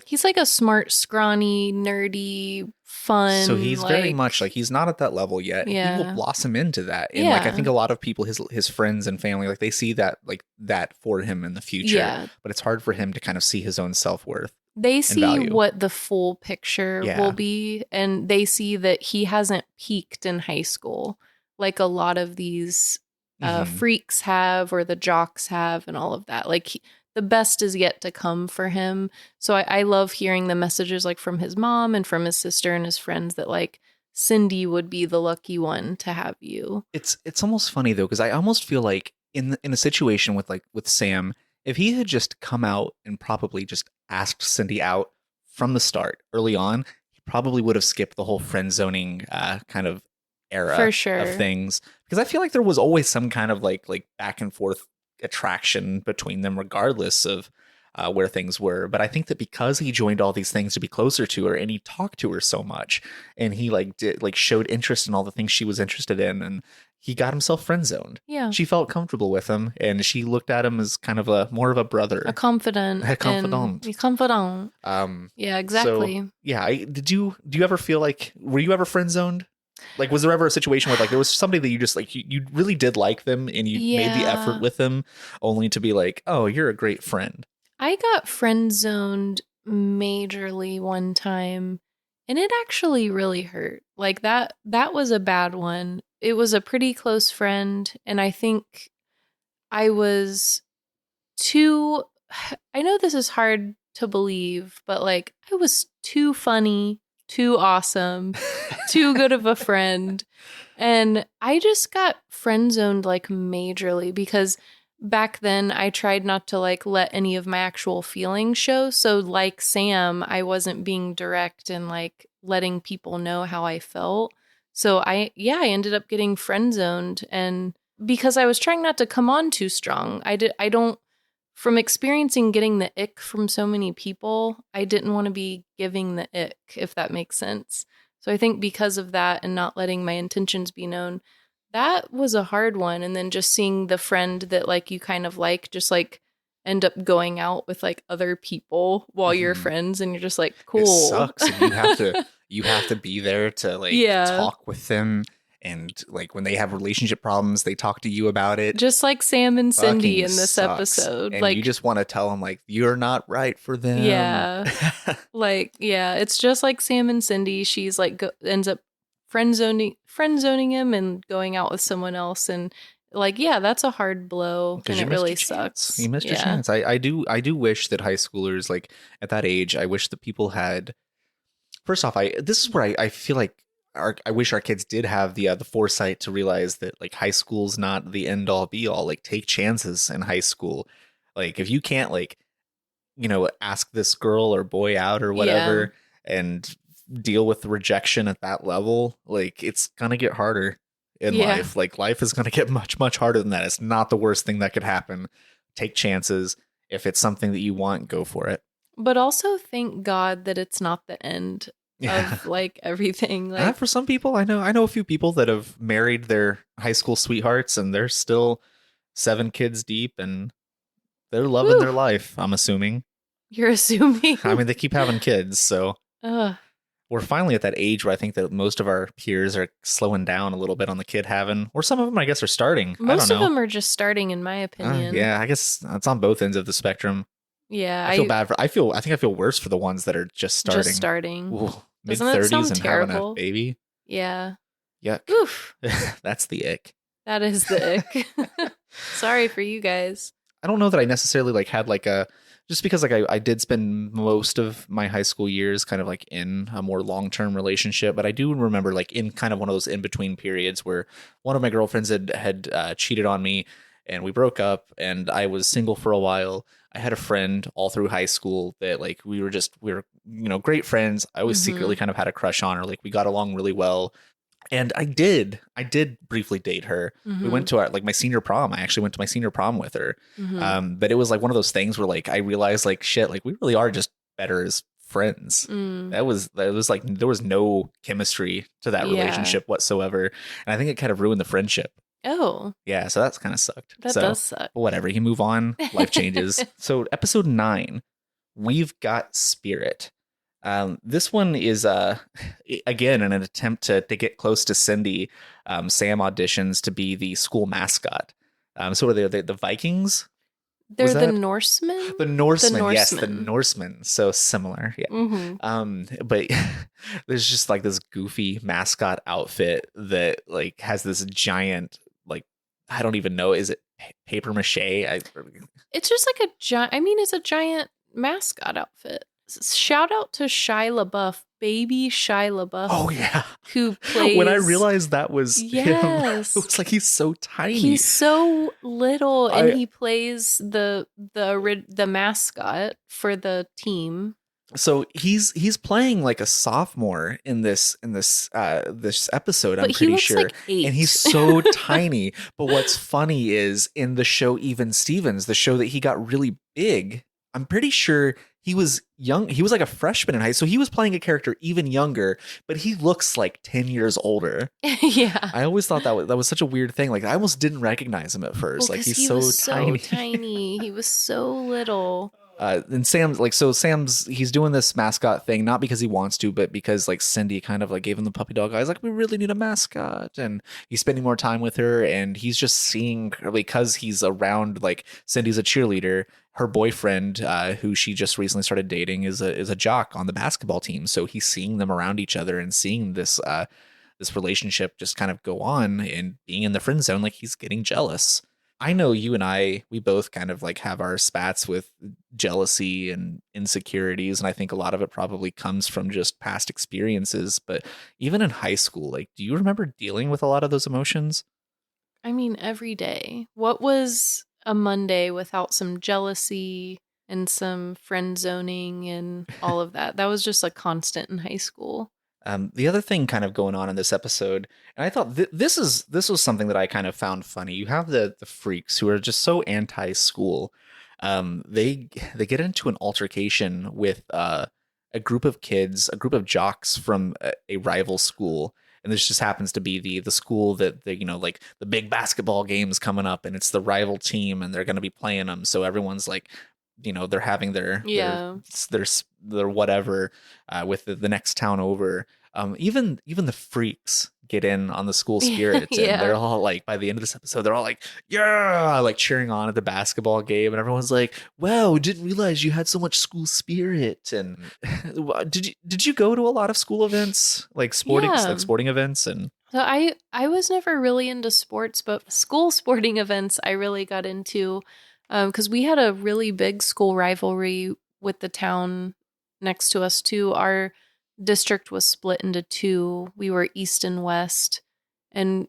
he's
like a smart, scrawny, nerdy, fun.
So he's very much like, he's not at that level yet.
Yeah.
He will blossom into that. And like, I think a lot of people, his friends and family, like they see that, like that for him in the future.
Yeah.
But it's hard for him to kind of see his own self-worth.
They see what the full picture will be. And they see that he hasn't peaked in high school like a lot of these freaks have, or the jocks have, and all of that. Like, the best is yet to come for him. So I love hearing the messages like from his mom and from his sister and his friends that like Cindy would be the lucky one to have you.
It's almost funny though, because I almost feel like in a situation with Sam, if he had just come out and probably just asked Cindy out from the start early on, he probably would have skipped the whole friend zoning kind of era
for sure
of things. Because I feel like there was always some kind of like back and forth attraction between them, regardless of where things were. But I think that because he joined all these things to be closer to her, and he talked to her so much, and he showed interest in all the things she was interested in, and he got himself friend zoned.
Yeah,
she felt comfortable with him, and she looked at him as kind of more of a brother,
a confidant. Yeah, exactly.
So, yeah, do you ever feel like, were you ever friend zoned? Like, was there ever a situation where like there was somebody that you just like, you really did like them, and you made the effort with them, only to be like, oh, you're a great friend?
I got friend zoned majorly one time, and it actually really hurt. Like that was a bad one. It was a pretty close friend, and I think I was too, I know this is hard to believe, but like I was too funny, too awesome, too good of a friend. And I just got friend zoned like majorly, because back then I tried not to like let any of my actual feelings show. So like Sam, I wasn't being direct and like letting people know how I felt. So I ended up getting friend zoned, and because I was trying not to come on too strong. From experiencing getting the ick from so many people, I didn't want to be giving the ick, if that makes sense. So I think because of that and not letting my intentions be known, that was a hard one. And then just seeing the friend that like you kind of like just like end up going out with like other people while you're friends, and you're just like, cool.
It sucks. And you have to be there to like talk with them. And like when they have relationship problems, they talk to you about it.
Just like Sam and Cindy in this episode.
And
like,
you just want to tell them like, you're not right for them.
Yeah. It's just like Sam and Cindy. She's like ends up friend zoning him and going out with someone else. And like, yeah, that's a hard blow, and it really sucks.
You missed your chance. I do wish that high schoolers, like at that age, I wish that people had, first off, this is where I feel like I wish our kids did have the foresight to realize that like high school's not the end all be all. Like, take chances in high school. Like, if you can't like, ask this girl or boy out or whatever and deal with the rejection at that level, like it's gonna get harder in life. Like, life is gonna get much, much harder than that. It's not the worst thing that could happen. Take chances. If it's something that you want, go for it.
But also thank God that it's not the end of like everything. Like,
for some people, I know a few people that have married their high school sweethearts, and they're still 7 kids deep, and they're loving their life. I'm assuming.
You're assuming?
I mean, they keep having kids, so we're finally at that age where I think that most of our peers are slowing down a little bit on the kid having, or some of them, I guess, are starting.
Most of them are just starting, in my opinion.
Yeah, I guess it's on both ends of the spectrum.
Yeah,
I feel bad for. I think I feel worse for the ones that are just starting.
Ooh,
mid-30s and having a baby.
Yeah.
Yuck.
Oof.
That's the ick.
That is the ick. Sorry for you guys.
I don't know that I necessarily like had like just because like I did spend most of my high school years kind of like in a more long-term relationship, but I do remember like in kind of one of those in-between periods where one of my girlfriends had cheated on me, and we broke up, and I was single for a while. I had a friend all through high school that like we were great friends. I always secretly kind of had a crush on her. Like we got along really well. And I did briefly date her. We went to our like my senior prom. I actually went to my senior prom with her. But it was like one of those things where like I realized like shit, like we really are just better as friends. That was like there was no chemistry to that relationship whatsoever. And I think it kind of ruined the friendship.
Oh,
Yeah, so that's kind of sucked.
that
So
does suck.
whatever, you move on, life changes. So episode 9, we've got Spirit. This one is again in an attempt to get close to Cindy. Sam auditions to be the school mascot. So are they the Vikings?
They're
Was
the
that-
Norsemen?
The Norsemen, yes, the
Norsemen.
Norsemen. So similar, yeah. But there's just like this goofy mascot outfit that like has this giant like I don't even know, is it paper mache?
It's just like a giant, I mean, it's a giant mascot outfit. Shout out to Shia LaBeouf, baby Shia LaBeouf.
Oh yeah.
Who plays.
When I realized that was him,
Yes.
it was like he's so tiny.
He's so little, and he plays the mascot for the team.
So he's playing like a sophomore in this this episode,
But
I'm
he
pretty
looks
sure.
like 8.
And he's so tiny. But what's funny is in the show Even Stevens, the show that he got really big, I'm pretty sure he was young. He was like a freshman in high school. So he was playing a character even younger, but he looks like 10 years older.
Yeah.
I always thought that was such a weird thing. Like I almost didn't recognize him at first.
Well,
like
'cause
he's
he was
tiny.
so tiny. He was so little.
And Sam's he's doing this mascot thing not because he wants to, but because like Cindy kind of like gave him the puppy dog eyes, like we really need a mascot, and he's spending more time with her, and he's just seeing because he's around like Cindy's a cheerleader, her boyfriend who she just recently started dating is a jock on the basketball team, so he's seeing them around each other and seeing this relationship just kind of go on and being in the friend zone, like he's getting jealous. I know you and we both kind of like have our spats with jealousy and insecurities. And I think a lot of it probably comes from just past experiences. But even in high school, like, do you remember dealing with a lot of those emotions?
I mean, every day. What was a Monday without some jealousy and some friend zoning and all of that? That was just a constant in high school.
The other thing kind of going on in this episode, and I thought this was something that I kind of found funny. You have the freaks who are just so anti-school. They get into an altercation with a group of kids, a group of jocks from a rival school. And this just happens to be the school that like the big basketball game's coming up, and it's the rival team, and they're going to be playing them. So everyone's like, they're having their whatever with the next town over. Even the freaks get in on the school spirit, and they're all like, by the end of this episode, they're all like, yeah, like cheering on at the basketball game, and everyone's like, wow, didn't realize you had so much school spirit. And did you go to a lot of school events, like sporting events? And
so I was never really into sports, but school sporting events I really got into. Because we had a really big school rivalry with the town next to us, too. Our district was split into 2. We were east and west, and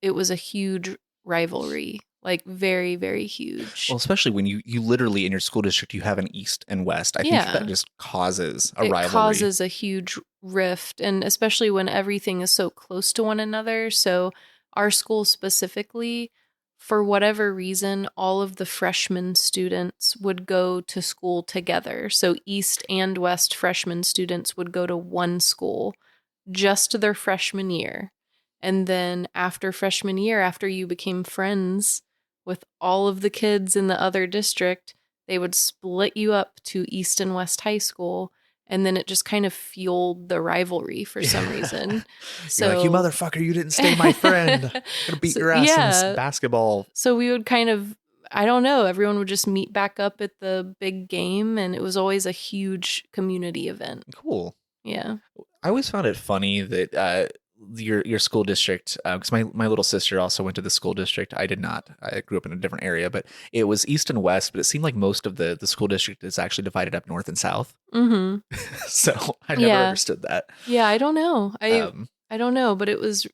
it was a huge rivalry, like very, very huge.
Well, especially when you literally in your school district, you have an east and west. I think that just causes a rivalry. It
causes a huge rift, and especially when everything is so close to one another. So our school specifically, for whatever reason, all of the freshman students would go to school together. So East and West freshman students would go to one school just their freshman year. And then after freshman year, after you became friends with all of the kids in the other district, they would split you up to East and West high school. And then it just kind of fueled the rivalry for some reason. So
you're like, you motherfucker, you didn't stay my friend. I'm gonna beat your ass in basketball.
So we would kind of, I don't know, everyone would just meet back up at the big game, and it was always a huge community event.
Cool.
Yeah.
I always found it funny that your school district, because my little sister also went to the school district. I did not. I grew up in a different area, but it was east and west. But it seemed like most of the school district is actually divided up north and south.
Mm-hmm.
So I never understood that.
Yeah, I don't know. I don't know, but it was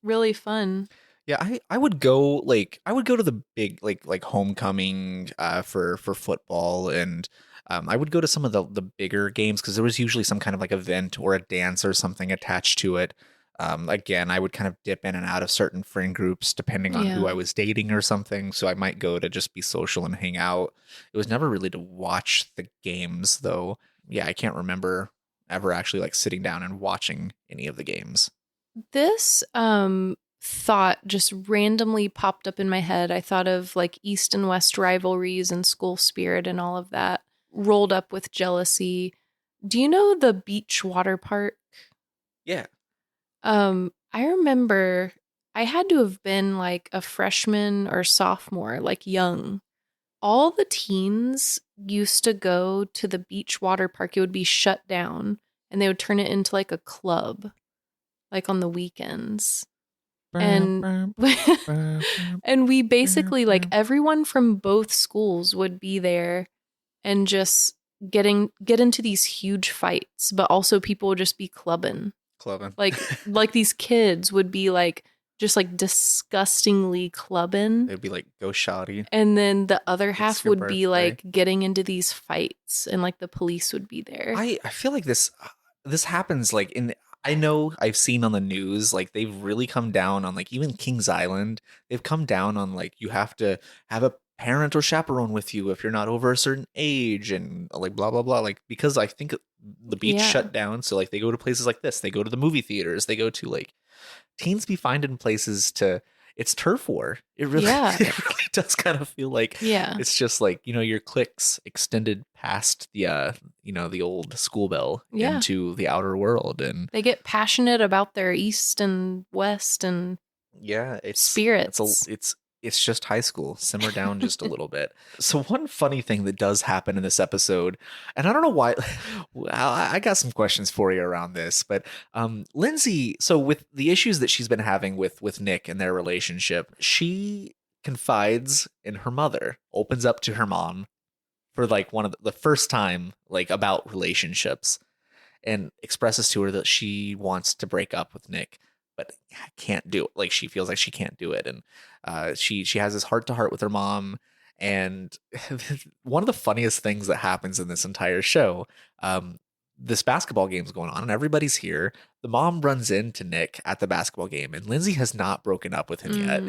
really fun.
Yeah, I would go to the big like homecoming for football, and I would go to some of the bigger games because there was usually some kind of like event or a dance or something attached to it. Again, I would kind of dip in and out of certain friend groups depending on who
Yeah.
I was dating or something. So I might go to just be social and hang out. It was never really to watch the games though. Yeah, I can't remember ever actually like sitting down and watching any of the games.
This thought just randomly popped up in my head. I thought of like East and West rivalries and school spirit and all of that rolled up with jealousy. Do you know the beach water park?
Yeah.
I remember I had to have been like a freshman or sophomore, like young. All the teens used to go to the beach water park. It would be shut down and they would turn it into like a club, like on the weekends. And and we basically like everyone from both schools would be there and just get into these huge fights, but also people would just be clubbing.
Clubbing.
Like these kids would be like just like disgustingly clubbing.
It'd be like go shoddy.
And then the other half
your
would be
birthday.
like getting into these fights and like the police would be there.
I feel like this happens like in I know I've seen on the news like they've really come down on like even Kings Island. They've come down on like you have to have a parent or chaperone with you if you're not over a certain age and like blah blah blah like because I think the beach
Yeah.
shut down so like they go to places like this. They go to the movie theaters. They go to like teens be finding places to it's turf war. It really,
Yeah.
it really does kind of feel like
Yeah.
it's just like, your cliques extended past the the old school bell
Yeah.
into the outer world. And
They get passionate about their East and West and
yeah,
spirits.
it's just high school. Simmer down just a little bit. So one funny thing that does happen in this episode, and I don't know why, I got some questions for you around this, but Lindsay, so with the issues that she's been having with Nick and their relationship, she confides in her mother, opens up to her mom for like one of the first time like about relationships and expresses to her that she wants to break up with Nick, but can't do it. Like she feels like she can't do it, and she has this heart to heart with her mom. And one of the funniest things that happens in this entire show, this basketball game's going on, and everybody's here. The mom runs into Nick at the basketball game, and Lindsay has not broken up with him yet.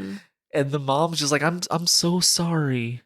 And the mom's just like, I'm so sorry.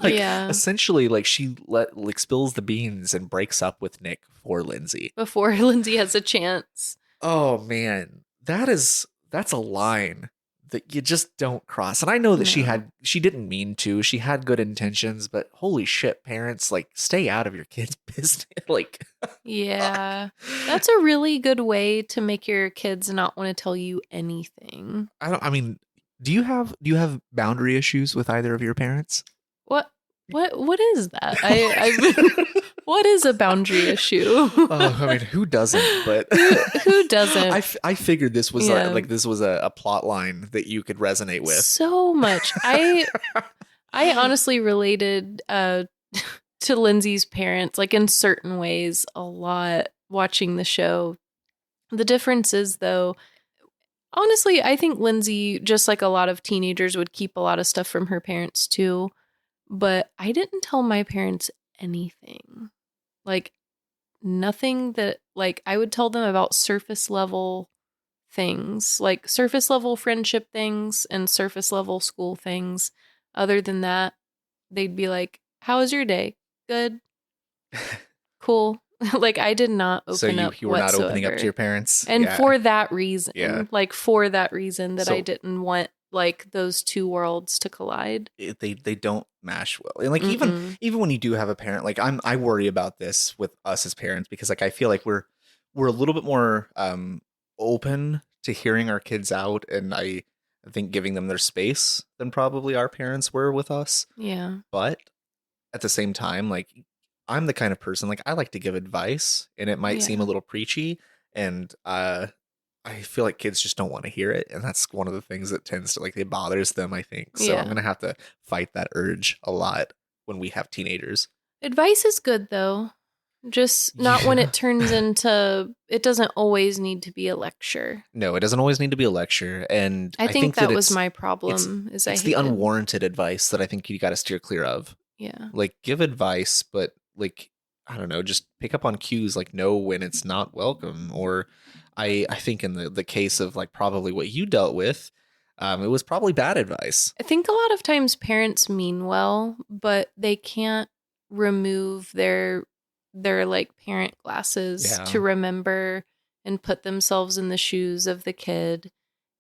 Like
Yeah.
essentially like she like spills the beans and breaks up with Nick for Lindsay.
Before Lindsay has a chance.
Oh man, that's a line that you just don't cross. And I know that
No.
she didn't mean to. She had good intentions, but holy shit, parents, like stay out of your kids' business. Like
Yeah. That's a really good way to make your kids not want to tell you anything.
I mean, do you have boundary issues with either of your parents?
What is that? What is a boundary issue?
Oh, I mean, who doesn't? But
who doesn't?
I figured this was
Yeah.
this was a plot line that you could resonate with.
So much. I honestly related to Lindsay's parents, like in certain ways, a lot watching the show. The difference is, though, honestly, I think Lindsay, just like a lot of teenagers, would keep a lot of stuff from her parents too. But I didn't tell my parents anything. Like, nothing that, like, I would tell them about surface level things, like surface level friendship things and surface level school things. Other than that, they'd be like, "How was your day? Good. Cool." Like, I did not open
So
up
you were not
whatsoever.
opening up to your parents,
And
yeah.
for that reason,
Yeah.
for that reason that
So-
I didn't want like those two worlds to collide.
They don't mash well. And like
Mm-mm.
even when you do have a parent, like I worry about this with us as parents because like I feel like we're a little bit more open to hearing our kids out, and I think giving them their space than probably our parents were with us.
Yeah.
But at the same time, like I'm the kind of person like I like to give advice, and it might seem a
Yeah.
little preachy, and I feel like kids just don't want to hear it, and that's one of the things that tends to like it bothers them, I think. So
Yeah.
I'm gonna have to fight that urge a lot when we have teenagers.
Advice is good though. Just not when it turns into, it doesn't always need to be a lecture.
No, it doesn't always need to be a lecture. And
I think that was my problem.
It's the unwarranted advice that I think you got to steer clear of.
Yeah.
Like, give advice, but like, I don't know, just pick up on cues, like know when it's not welcome. Or I think in the case of like probably what you dealt with, it was probably bad advice.
I think a lot of times parents mean well, but they can't remove their like parent glasses to remember and put themselves in the shoes of the kid.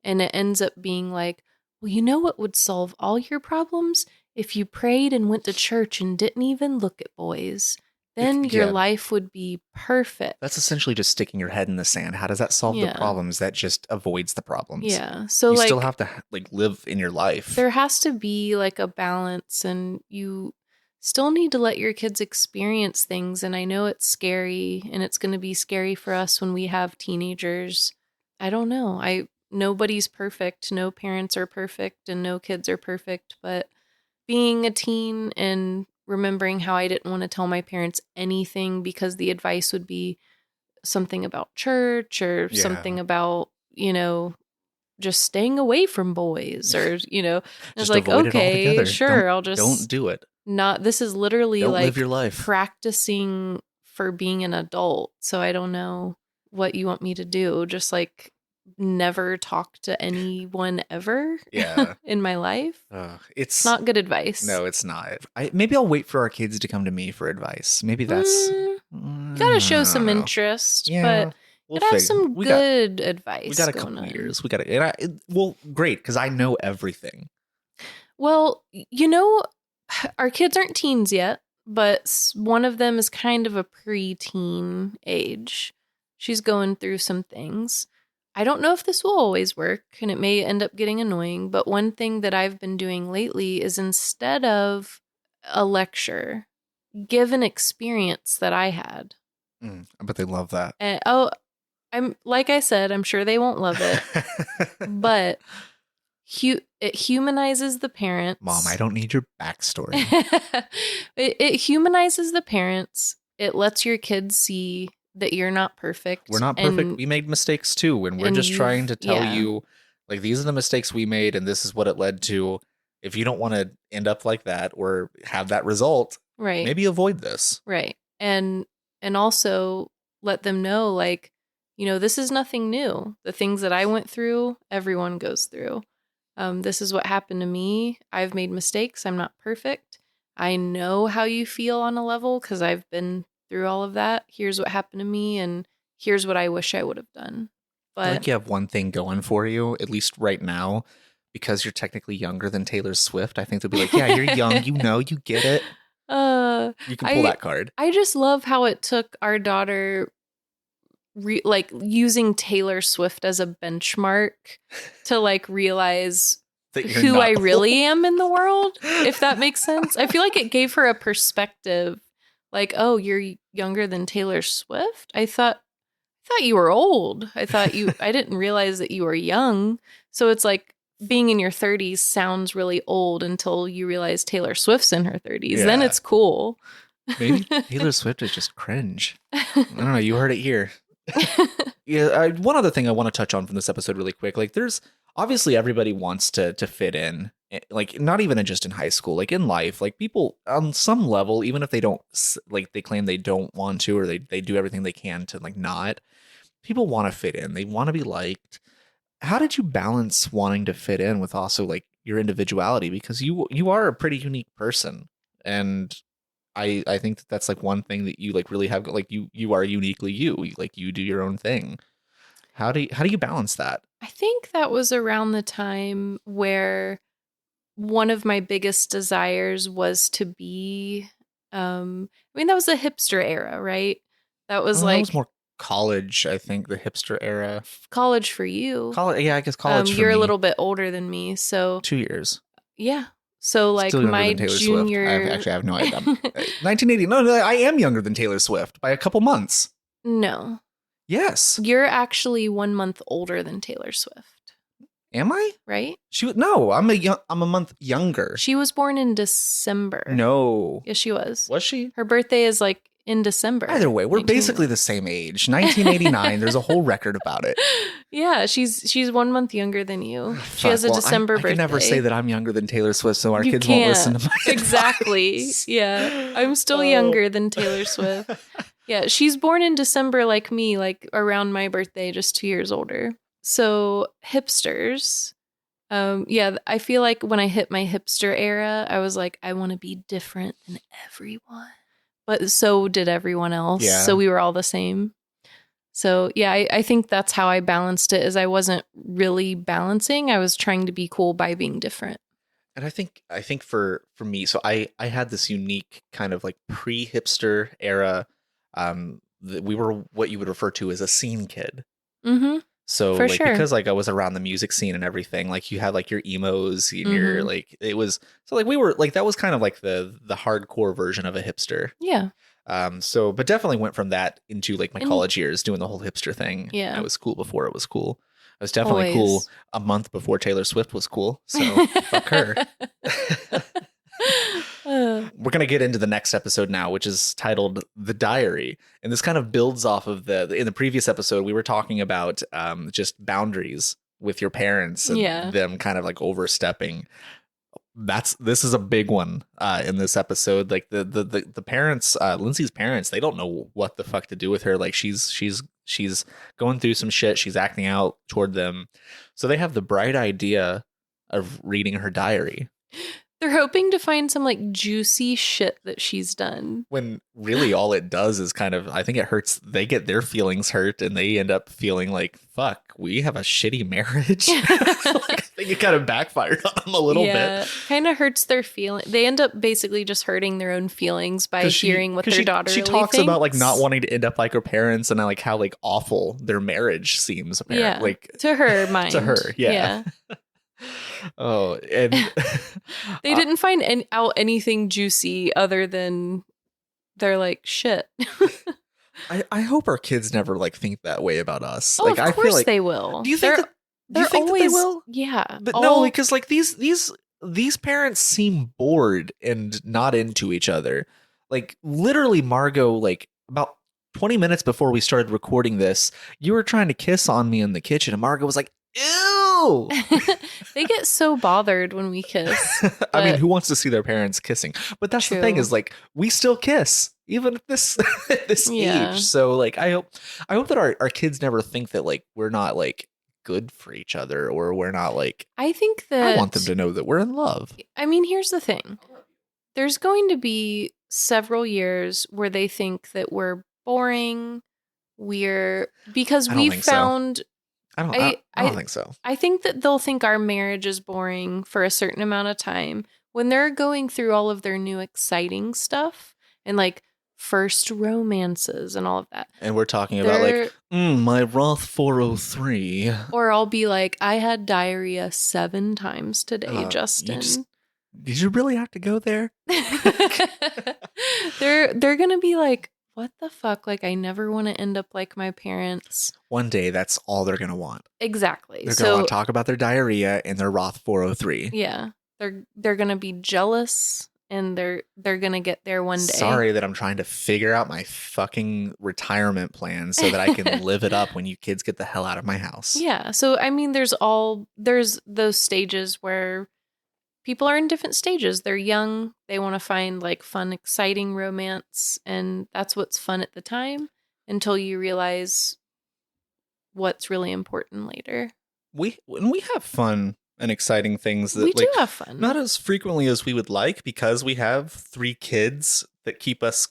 And it ends up being like, well, you know what would solve all your problems? If you prayed and went to church and didn't even look at boys. Then your life would be perfect.
That's essentially just sticking your head in the sand. How does that solve the problems? That just avoids the problems.
Yeah. So
you still have to like live in your life.
There has to be like a balance, and you still need to let your kids experience things. And I know it's scary, and it's going to be scary for us when we have teenagers. I don't know. Nobody's perfect. No parents are perfect, and no kids are perfect. But being a teen and remembering how I didn't want to tell my parents anything because the advice would be something about church or something about, just staying away from boys or, it's like, okay, sure. I'll just
don't do it.
This is literally
don't
like
live your life.
Practicing for being an adult. So I don't know what you want me to do. Just like never talk to anyone ever in my life. It's not good advice.
No, it's not. Maybe I'll wait for our kids to come to me for advice. Maybe that's
gotta show some interest, but we'll have some good advice.
We got a couple years. We got well, great, because I know everything.
Well, our kids aren't teens yet, but one of them is kind of a pre-teen age. She's going through some things. I don't know if this will always work, and it may end up getting annoying, but one thing that I've been doing lately is instead of a lecture, give an experience that I had.
I bet they love that.
And, like I said, I'm sure they won't love it, but it humanizes the parents.
Mom, I don't need your backstory.
It humanizes the parents. It lets your kids see that you're not perfect.
We're not perfect. We made mistakes too. And we're just trying to tell you, like, these are the mistakes we made and this is what it led to. If you don't want to end up like that or have that result, maybe avoid this.
Right. And also let them know, like, this is nothing new. The things that I went through, everyone goes through. This is what happened to me. I've made mistakes. I'm not perfect. I know how you feel on a level because I've been through all of that. Here's what happened to me, and here's what I wish I would have done. But
I think you have one thing going for you, at least right now, because you're technically younger than Taylor Swift. I think they'll be like, yeah, you're young, you get it. You can pull that card.
I just love how it took our daughter using Taylor Swift as a benchmark to like realize who I really am in the world, if that makes sense. I feel like it gave her a perspective. Like, oh, you're younger than Taylor Swift? I thought you were old. I didn't realize that you were young. So it's like being in your 30s sounds really old until you realize Taylor Swift's in her 30s. Then it's cool.
Maybe Taylor Swift is just cringe. I don't know. You heard it here. One other thing I want to touch on from this episode really quick. Like, there's obviously everybody wants to fit in. Like, not even just in high school, like in life, like people on some level, even if they don't, like they claim they don't want to, or they do everything they can to like not, people want to fit in. They want to be liked. How did you balance wanting to fit in with also like your individuality? Because you are a pretty unique person. And I think that's like one thing that you like really have, like you are uniquely you, like you do your own thing. How do you balance that?
I think that was around the time where one of my biggest desires was to be, that was the hipster era, right? That was that was
more college, I think, the hipster era.
College for you.
College, yeah, I guess college for
you're
me.
a little bit older than me, so
2 years.
Yeah. So like my junior,
I have no idea. 1980. No, I am younger than Taylor Swift by a couple months.
No.
Yes.
You're actually 1 month older than Taylor Swift.
Am I?
Right?
No, I'm a month younger.
She was born in December.
No.
Yes, she was.
Was she?
Her birthday is like in December.
Either way, we're basically the same age. 1989. There's a whole record about it.
Yeah, she's 1 month younger than you. She has a December birthday.
I can never say that I'm younger than Taylor Swift, so our
You
kids
can't.
won't listen to my
Exactly.
advice.
Yeah, I'm still younger than Taylor Swift. Yeah, she's born in December like me, like around my birthday, just 2 years older. So hipsters. Yeah, I feel like when I hit my hipster era, I was like, I want to be different than everyone. But so did everyone else.
Yeah.
So we were all the same. So yeah, I think that's how I balanced it, is I wasn't really balancing. I was trying to be cool by being different.
And I think for me, so I had this unique kind of like pre-hipster era. We were what you would refer to as a scene kid.
Mm-hmm.
So
For
like
sure.
because like I was around the music scene and everything, like you had like your emos and your like it was so like we were like that was kind of like the hardcore version of a hipster.
Yeah.
So but definitely went from that into like my college years doing the whole hipster thing.
Yeah.
I was cool before it was cool. I was definitely cool a month before Taylor Swift was cool. So fuck her. We're going to get into the next episode now, which is titled The Diary. And this kind of builds off of in the previous episode, we were talking about just boundaries with your parents and them kind of like overstepping. This is a big one in this episode. Like the parents, Lindsay's parents, they don't know what the fuck to do with her. Like she's going through some shit. She's acting out toward them. So they have the bright idea of reading her diary.
They're hoping to find some like juicy shit that she's done. When
really all it does is kind of, I think it hurts. They get their feelings hurt and they end up feeling like, fuck, we have a shitty marriage. Like, I think it kind of backfired on them a little bit.
Kind of hurts their feeling. They end up basically just hurting their own feelings by hearing what their daughter
She
really
talks
thinks.
about like not wanting to end up like her parents and like how like awful their marriage seems.
Yeah,
like
to her mind.
To her, yeah. Oh, and
they didn't find out anything juicy other than they're like shit.
I hope our kids never like think that way about us.
Oh,
like
of
I
course
feel like
they will.
Do you think that they will?
Yeah,
but no, because like these parents seem bored and not into each other. Like literally, Margot, like about 20 minutes before we started recording this, you were trying to kiss on me in the kitchen, and Margot was like, ew.
They get so bothered when we kiss.
I mean, who wants to see their parents kissing? But that's the thing, is like we still kiss even at this age. So like I hope that our kids never think that like we're not like good for each other, or we're not like,
I think that
I want them to know that we're in love.
I mean, here's the thing. There's going to be several years where they think that we're boring. Because we found
I don't think so.
I think that they'll think our marriage is boring for a certain amount of time when they're going through all of their new exciting stuff and like first romances and all of that.
And we're talking about like, my Roth 403.
Or I'll be like, I had diarrhea 7 times today, Justin.
Did you really have to go there?
They're going to be like, what the fuck? Like, I never want to end up like my parents.
One day, that's all they're going to want.
Exactly.
They're going to want to talk about their diarrhea and their Roth 403.
Yeah. They're going to be jealous, and they're going to get there one day.
Sorry that I'm trying to figure out my fucking retirement plan so that I can live it up when you kids get the hell out of my house.
Yeah. So, I mean, there's those stages where people are in different stages. They're young. They want to find like fun, exciting romance. And that's what's fun at the time until you realize what's really important later.
We have fun and exciting things that
we do have fun.
Not as frequently as we would like, because we have 3 kids that keep us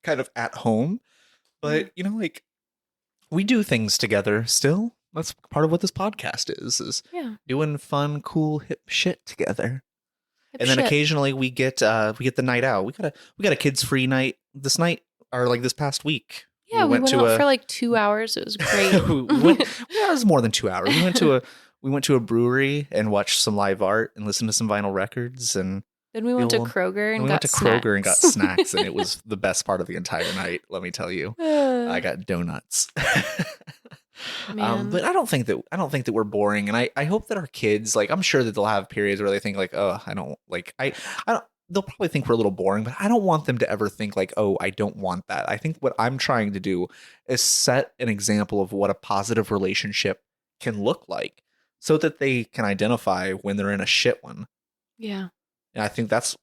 kind of at home. But, you know, like we do things together still. That's part of what this podcast is doing fun, cool, hip shit together. And then occasionally we get the night out. We got a kids free night this past week.
Yeah, we went out for like 2 hours. It was great.
It was more than 2 hours. We went to a brewery and watched some live art and listened to some vinyl records, and
then we went to Kroger and got
snacks, and it was the best part of the entire night. Let me tell you, I got donuts. But I don't think that we're boring, and I hope that our kids, like, I'm sure that they'll have periods where they think like, oh, I don't they'll probably think we're a little boring, but I don't want them to ever think like, oh, I don't want that. I think what I'm trying to do is set an example of what a positive relationship can look like so that they can identify when they're in a shit one.
Yeah.
And I think that's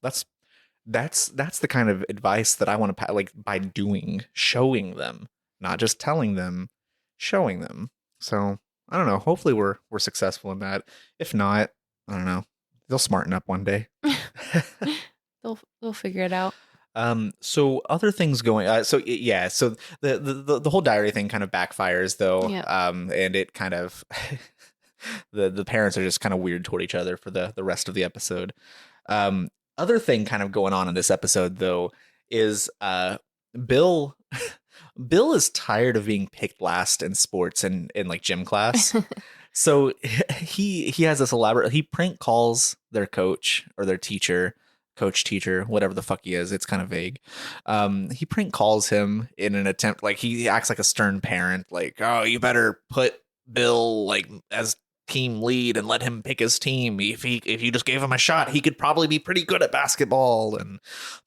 the kind of advice that I want to like by showing them, not just telling them, showing them. So I don't know. Hopefully we're successful in that. If not, I don't know. They'll smarten up one day.
They'll figure it out.
So other things going, so the whole diary thing kind of backfires though.
Yeah.
And it kind of, the parents are just kind of weird toward each other for the rest of the episode. Other thing kind of going on in this episode though is, Bill is tired of being picked last in sports and in like gym class. So he has this elaborate, he prank calls their coach or their teacher, whatever the fuck he is. It's kind of vague. He prank calls him in an attempt, like he acts like a stern parent, like, oh, you better put Bill like as team lead and let him pick his team. If you just gave him a shot, he could probably be pretty good at basketball and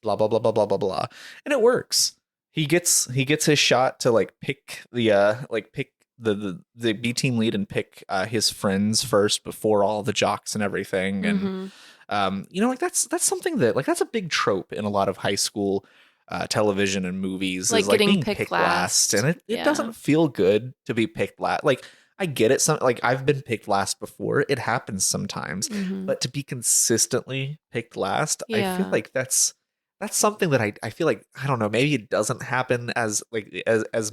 blah blah blah blah blah blah blah. And it works. He gets his shot to like pick the B team lead and pick his friends first before all the jocks and everything. And like that's something that like that's a big trope in a lot of high school television and movies,
like
is like
getting
being
picked
last. And it doesn't feel good to be picked last. Like I get it. Like I've been picked last before. It happens sometimes, but to be consistently picked last, I feel like that's something that I feel like, I don't know, maybe it doesn't happen as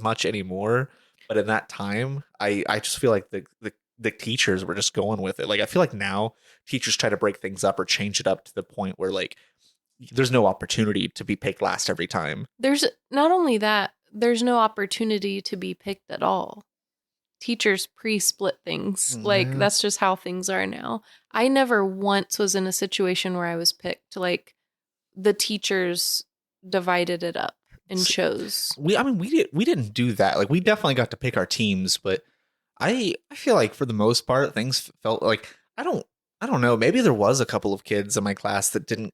much anymore. But in that time, I just feel like the teachers were just going with it. Like I feel like now teachers try to break things up or change it up to the point where like there's no opportunity to be picked last every time.
There's not only that, there's no opportunity to be picked at all. Teachers pre-split things. Like that's just how things are now. I never once was in a situation where I was picked. Like the teachers divided it up in shows.
We didn't do that. Like we definitely got to pick our teams, but I feel like for the most part things felt like I don't know, maybe there was a couple of kids in my class that didn't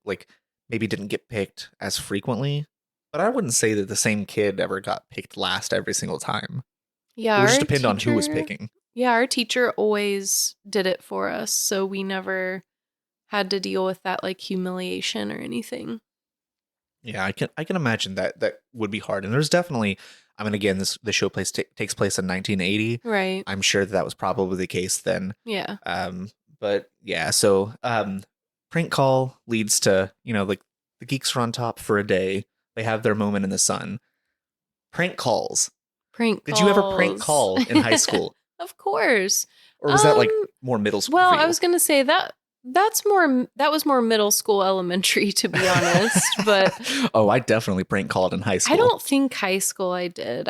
get picked as frequently, but I wouldn't say that the same kid ever got picked last every single time.
Yeah,
it would just depend on who was picking.
Yeah, our teacher always did it for us, so we never had to deal with that like humiliation or anything.
Yeah, I can imagine that would be hard. And there's definitely, I mean, again, the show takes place in 1980.
Right.
I'm sure that was probably the case then.
Yeah.
But yeah, so prank call leads to, like the geeks are on top for a day. They have their moment in the sun. Prank calls. Did you ever prank call in high school?
Of course.
Or was that like more middle school?
Well, I was going to say that was more middle school, elementary, to be honest. But
oh, I definitely prank called in high school.
I don't think high school I did.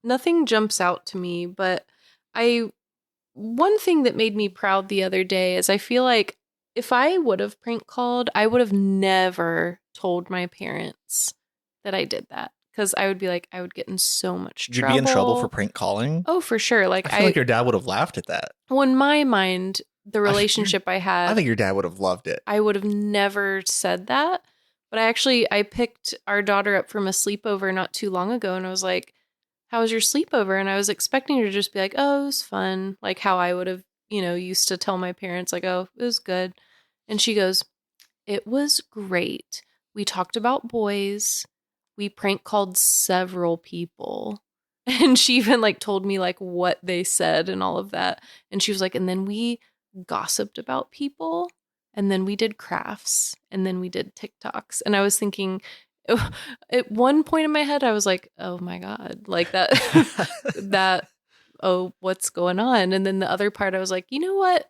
Nothing jumps out to me, but one thing that made me proud the other day is I feel like if I would have prank called, I would have never told my parents that I did that. Because I would be like, I would get in so much trouble.
You'd be in trouble for prank calling?
Oh, for sure. Like
I feel like your dad would have laughed at that.
Well, in my mind, the relationship I had,
I think your dad would have loved it.
I would have never said that. But I picked our daughter up from a sleepover not too long ago. And I was like, how was your sleepover? And I was expecting her to just be like, oh, it was fun. Like how I would have, used to tell my parents, like, oh, it was good. And she goes, it was great. We talked about boys. We prank called several people. And she even like told me like what they said and all of that. And she was like, and then we gossiped about people. And then we did crafts. And then we did TikToks. And I was thinking, at one point in my head, I was like, oh my God, like that, oh, what's going on? And then the other part, I was like, you know what?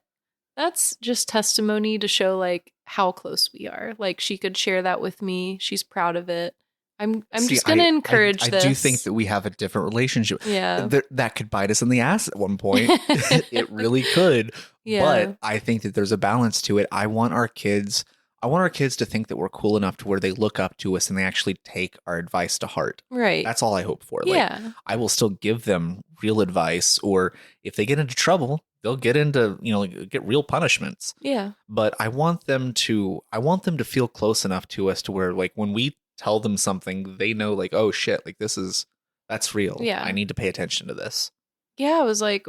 That's just testimony to show like how close we are. Like she could share that with me. She's proud of it. I'm just going to encourage this.
I do think that we have a different relationship.
Yeah.
That could bite us in the ass at one point. It really could. Yeah. But I think that there's a balance to it. I want our kids I want our kids to think that we're cool enough to where they look up to us and they actually take our advice to heart.
Right.
That's all I hope for.
Yeah.
Like, I will still give them real advice, or if they get into trouble, they'll get into, like, get real punishments.
Yeah.
But I want them to feel close enough to us to where, like, when we tell them something, they know, like, oh shit, like that's real.
Yeah.
I need to pay attention to this.
Yeah, it was like,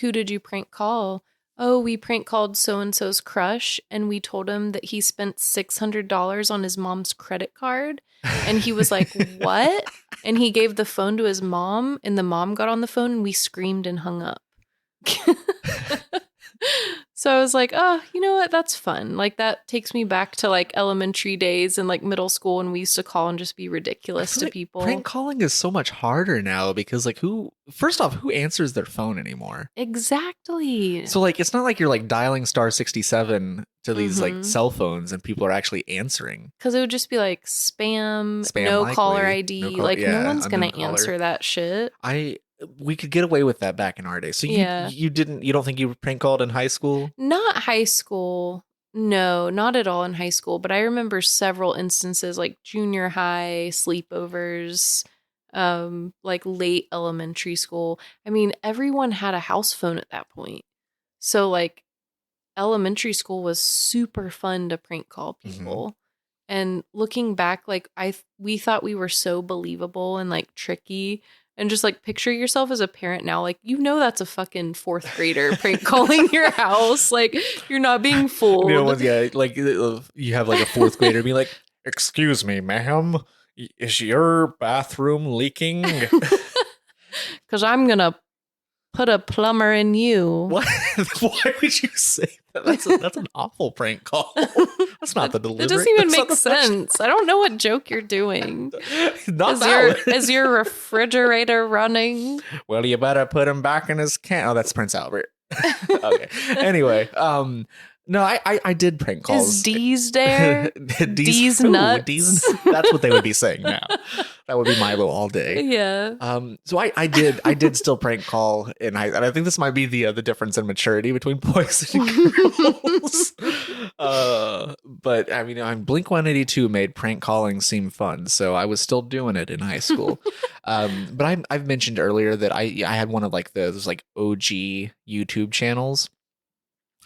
who did you prank call? Oh, we prank called so-and-so's crush, and we told him that he spent $600 on his mom's credit card. And he was like, what? And he gave the phone to his mom, and the mom got on the phone, and we screamed and hung up. So I was like, oh, you know what? That's fun. Like, that takes me back to like elementary days and like middle school when we used to call and just be ridiculous to people.
Prank calling is so much harder now because, like, who answers their phone anymore?
Exactly.
So, like, it's not like you're like dialing star 67 to these like cell phones and people are actually answering.
Because it would just be like spam no
likely.
caller ID. No one's going to answer that shit.
We could get away with that back in our day. So you don't think you prank called in high school?
Not high school. No, not at all in high school. But I remember several instances like junior high sleepovers, like late elementary school. I mean, everyone had a house phone at that point. So like elementary school was super fun to prank call people. Mm-hmm. And looking back, like we thought we were so believable and like tricky. And just like picture yourself as a parent now, like, that's a fucking fourth grader prank calling your house. Like, you're not being fooled.
Like you have like a fourth grader be like, excuse me, ma'am, is your bathroom leaking?
Because I'm going to put a plumber in you.
What? Why would you say that? That's an awful prank call. That's not the delivery.
It doesn't even make sense. I don't know what joke you're doing. Is your refrigerator running?
Well, you better put him back in his can. Oh, that's Prince Albert. Okay. Anyway, no, I did prank calls.
Is D's there? D's nuts?
D's, that's what they would be saying now. That would be Milo all day.
Yeah.
So I did still prank call, and I think this might be the difference in maturity between boys and girls. But I mean, Blink 182 made prank calling seem fun, so I was still doing it in high school. But I've mentioned earlier that I had one of like those like OG YouTube channels.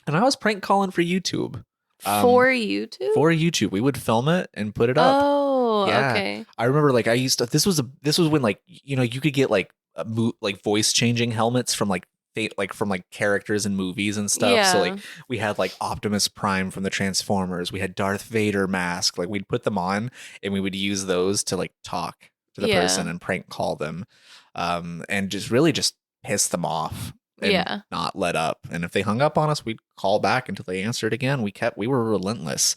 And I was prank calling for YouTube.
For YouTube?
For YouTube. We would film it and put it up.
Oh, yeah. Okay.
I remember like this was when like, you could get like like voice changing helmets from like from like characters in movies and stuff. Yeah. So like we had like Optimus Prime from the Transformers. We had Darth Vader mask. Like we'd put them on and we would use those to like talk to the person and prank call them. And just really just piss them off. And not let up. And if they hung up on us, we'd call back until they answered again. We were relentless.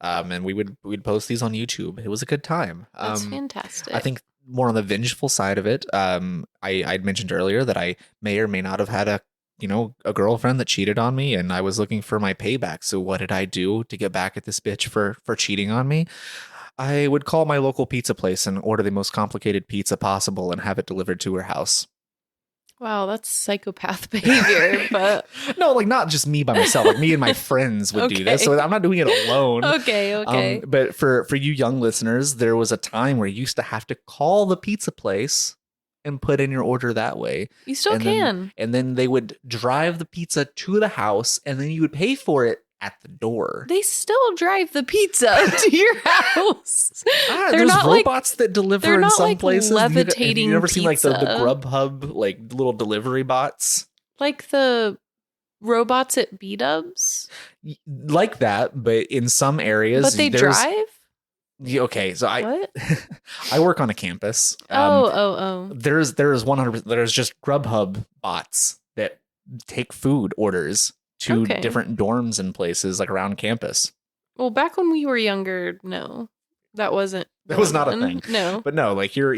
And we'd post these on YouTube. It was a good time.
That's fantastic.
I think more on the vengeful side of it. I'd mentioned earlier that I may or may not have had a girlfriend that cheated on me, and I was looking for my payback. So what did I do to get back at this bitch for cheating on me? I would call my local pizza place and order the most complicated pizza possible and have it delivered to her house.
Wow, that's psychopath behavior, but...
No, like not just me by myself. Like me and my friends would do this, so I'm not doing it alone.
Okay.
But for you young listeners, there was a time where you used to have to call the pizza place and put in your order that way.
You still can.
And then they would drive the pizza to the house, and then you would pay for it at the door.
They still drive the pizza to your house.
They're not robots that deliver in some places.
Levitating.
You ever seen like the Grubhub like little delivery bots?
Like the robots at B-dubs?
Like that, but in some areas.
But they drive?
Okay, so
what?
I work on a campus. There's just Grubhub bots that take food orders to different dorms and places like around campus.
Well, back when we were younger, no, that was
not a thing.
No,
but no, like you're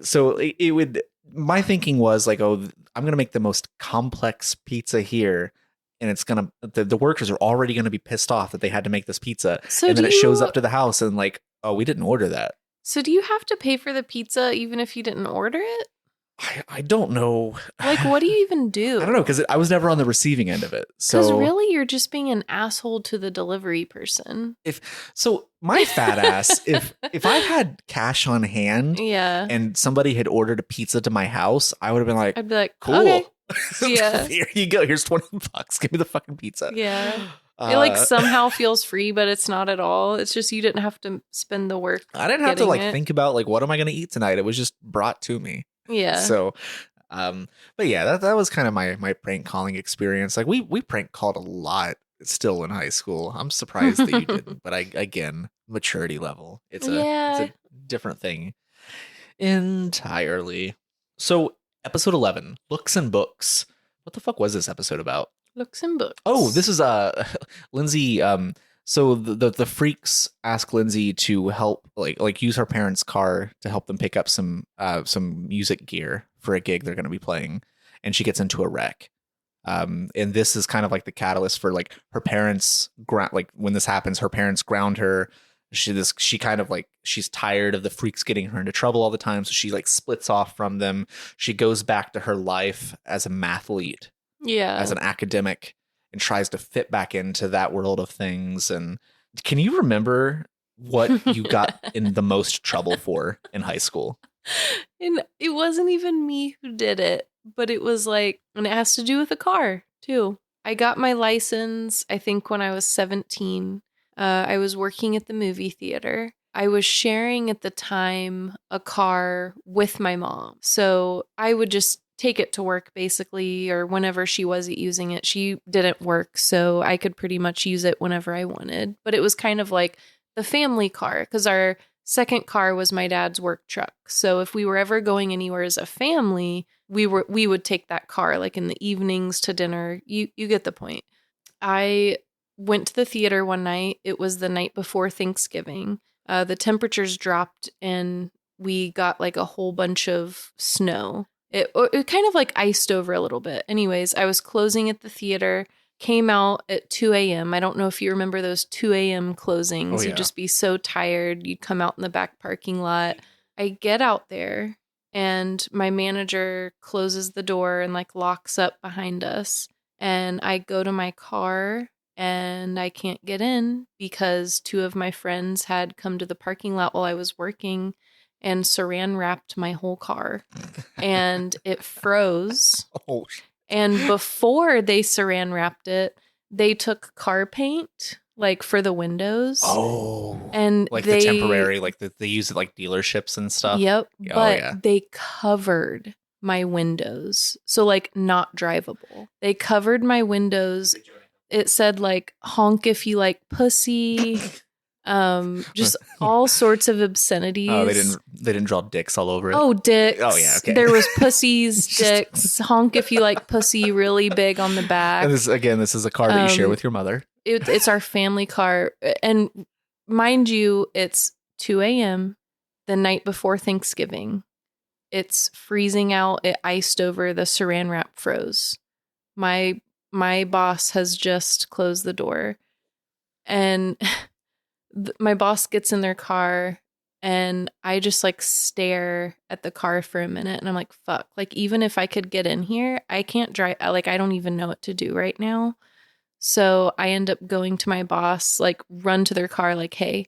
so it would, my thinking was like, oh, I'm going to make the most complex pizza here. And it's going to, the workers are already going to be pissed off that they had to make this pizza. So and then it shows up to the house and like, oh, we didn't order that.
So do you have to pay for the pizza even if you didn't order it?
I don't know.
Like, what do you even do?
I don't know, because I was never on the receiving end of it.
Because
So
really, you're just being an asshole to the delivery person.
my fat ass, if I had cash on hand
Yeah.
and somebody had ordered a pizza to my house, I would have been like,
I'd be like,
cool.
okay. Yeah.
Here you go. Here's $20. Give me the fucking pizza.
Yeah. It like somehow feels free, but it's not at all. It's just you didn't have to spend the work.
I didn't have to like
it.
think about like, what am I going to eat tonight? It was just brought to me.
Yeah.
So, but yeah, that was kind of my prank calling experience. Like we prank called a lot still in high school. I'm surprised that you didn't, but again, maturity level. It's a different thing entirely. So episode 11, Looks and Books. What the fuck was this episode about?
Looks and Books.
Oh, this is Lindsay. So the freaks ask Lindsay to help like use her parents' car to help them pick up some music gear for a gig they're going to be playing, and she gets into a wreck. And this is kind of like the catalyst for like her parents like when this happens, her parents ground her. She kind of like, she's tired of the freaks getting her into trouble all the time, so she like splits off from them. She goes back to her life as a mathlete, as an academic, and tries to fit back into that world of things. And can you remember what you got in the most trouble for in high school?
And it wasn't even me who did it, but it was like, and it has to do with a car too. I got my license, I think when I was 17. I was working at the movie theater. I was sharing at the time a car with my mom. So I would just take it to work basically, or whenever she wasn't using it. She didn't work, so I could pretty much use it whenever I wanted. But it was kind of like the family car, because our second car was my dad's work truck. So if we were ever going anywhere as a family, we would take that car, like in the evenings to dinner. You get the point. I went to the theater one night. It was the night before Thanksgiving. The temperatures dropped and we got like a whole bunch of snow. It kind of like iced over a little bit. Anyways, I was closing at the theater, came out at 2 a.m. I don't know if you remember those 2 a.m. closings.
Oh, yeah.
You'd just be so tired. You'd come out in the back parking lot. I get out there and my manager closes the door and like locks up behind us. And I go to my car and I can't get in because two of my friends had come to the parking lot while I was working and saran wrapped my whole car and it froze.
Oh.
And before they saran wrapped it, they took car paint like for the windows.
Oh.
And
like the temporary, like they use it like dealerships and stuff.
Yep.
Oh,
but
yeah.
They covered my windows. So like not drivable. They covered my windows. It said like honk if you like pussy. Just all sorts of obscenities.
Oh, they didn't draw dicks all over it.
Oh, dicks.
Oh, yeah, okay.
There was pussies, dicks, honk if you like pussy, really big on the back.
And this is a car that you share with your mother.
It's our family car. And mind you, it's 2 a.m. the night before Thanksgiving. It's freezing out. It iced over. The saran wrap froze. My boss has just closed the door. And my boss gets in their car and I just like stare at the car for a minute and I'm like, fuck, like even if I could get in here, I can't drive. Like, I don't even know what to do right now. So I end up going to my boss, like run to their car, like, hey,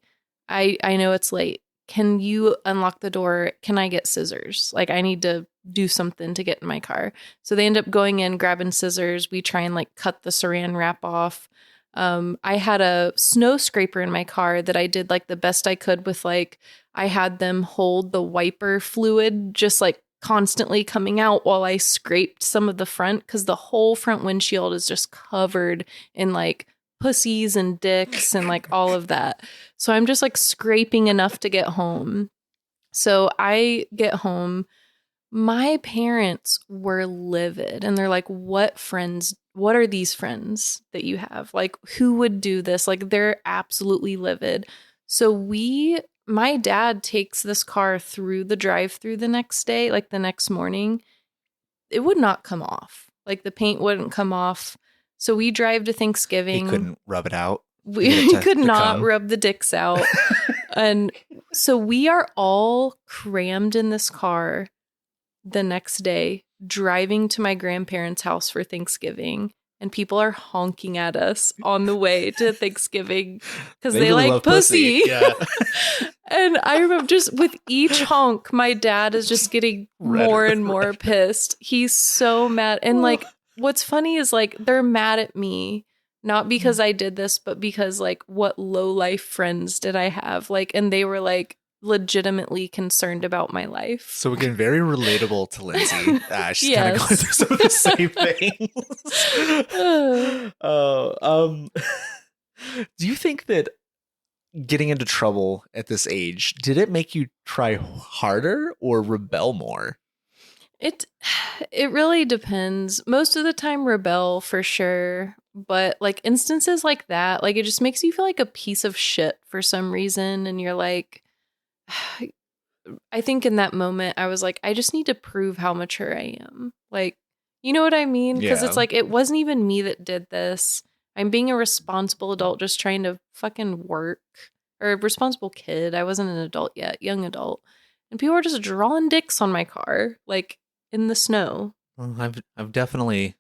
I know it's late. Can you unlock the door? Can I get scissors? Like I need to do something to get in my car. So they end up going in, grabbing scissors. We try and like cut the saran wrap off. I had a snow scraper in my car that I did like the best I could with, like, I had them hold the wiper fluid just like constantly coming out while I scraped some of the front, because the whole front windshield is just covered in like pussies and dicks and like all of that. So I'm just like scraping enough to get home. So I get home. My parents were livid and they're like, what are these friends that you have? Like, who would do this? Like, they're absolutely livid. So my dad takes this car through the drive-through the next day, like the next morning. It would not come off. Like the paint wouldn't come off. So we drive to Thanksgiving.
He couldn't rub it out.
We could not rub the dicks out. And so we are all crammed in this car. the next day driving to my grandparents' house for Thanksgiving, and people are honking at us on the way to Thanksgiving because they
really
like
love
pussy.
Yeah.
And I remember just with each honk, my dad is just getting more and more pissed. He's so mad. And like, what's funny is like, they're mad at me, not because I did this, but because like, what low life friends did I have? Like, and they were like legitimately concerned about my life.
So again, very relatable to Lindsay. She's kind of
Yes.
going through some of the same things. Do you think that getting into trouble at this age, did it make you try harder or rebel more?
It really depends. Most of the time rebel for sure, but like instances like that, like it just makes you feel like a piece of shit for some reason, and you're like, I think in that moment I was like, I just need to prove how mature I am. Like, you know what I mean? Because it's like, it wasn't even me that did this. I'm being a responsible adult just trying to fucking work. Or a responsible kid. I wasn't an adult yet, young adult. And people were just drawing dicks on my car, like in the snow.
Well, I've definitely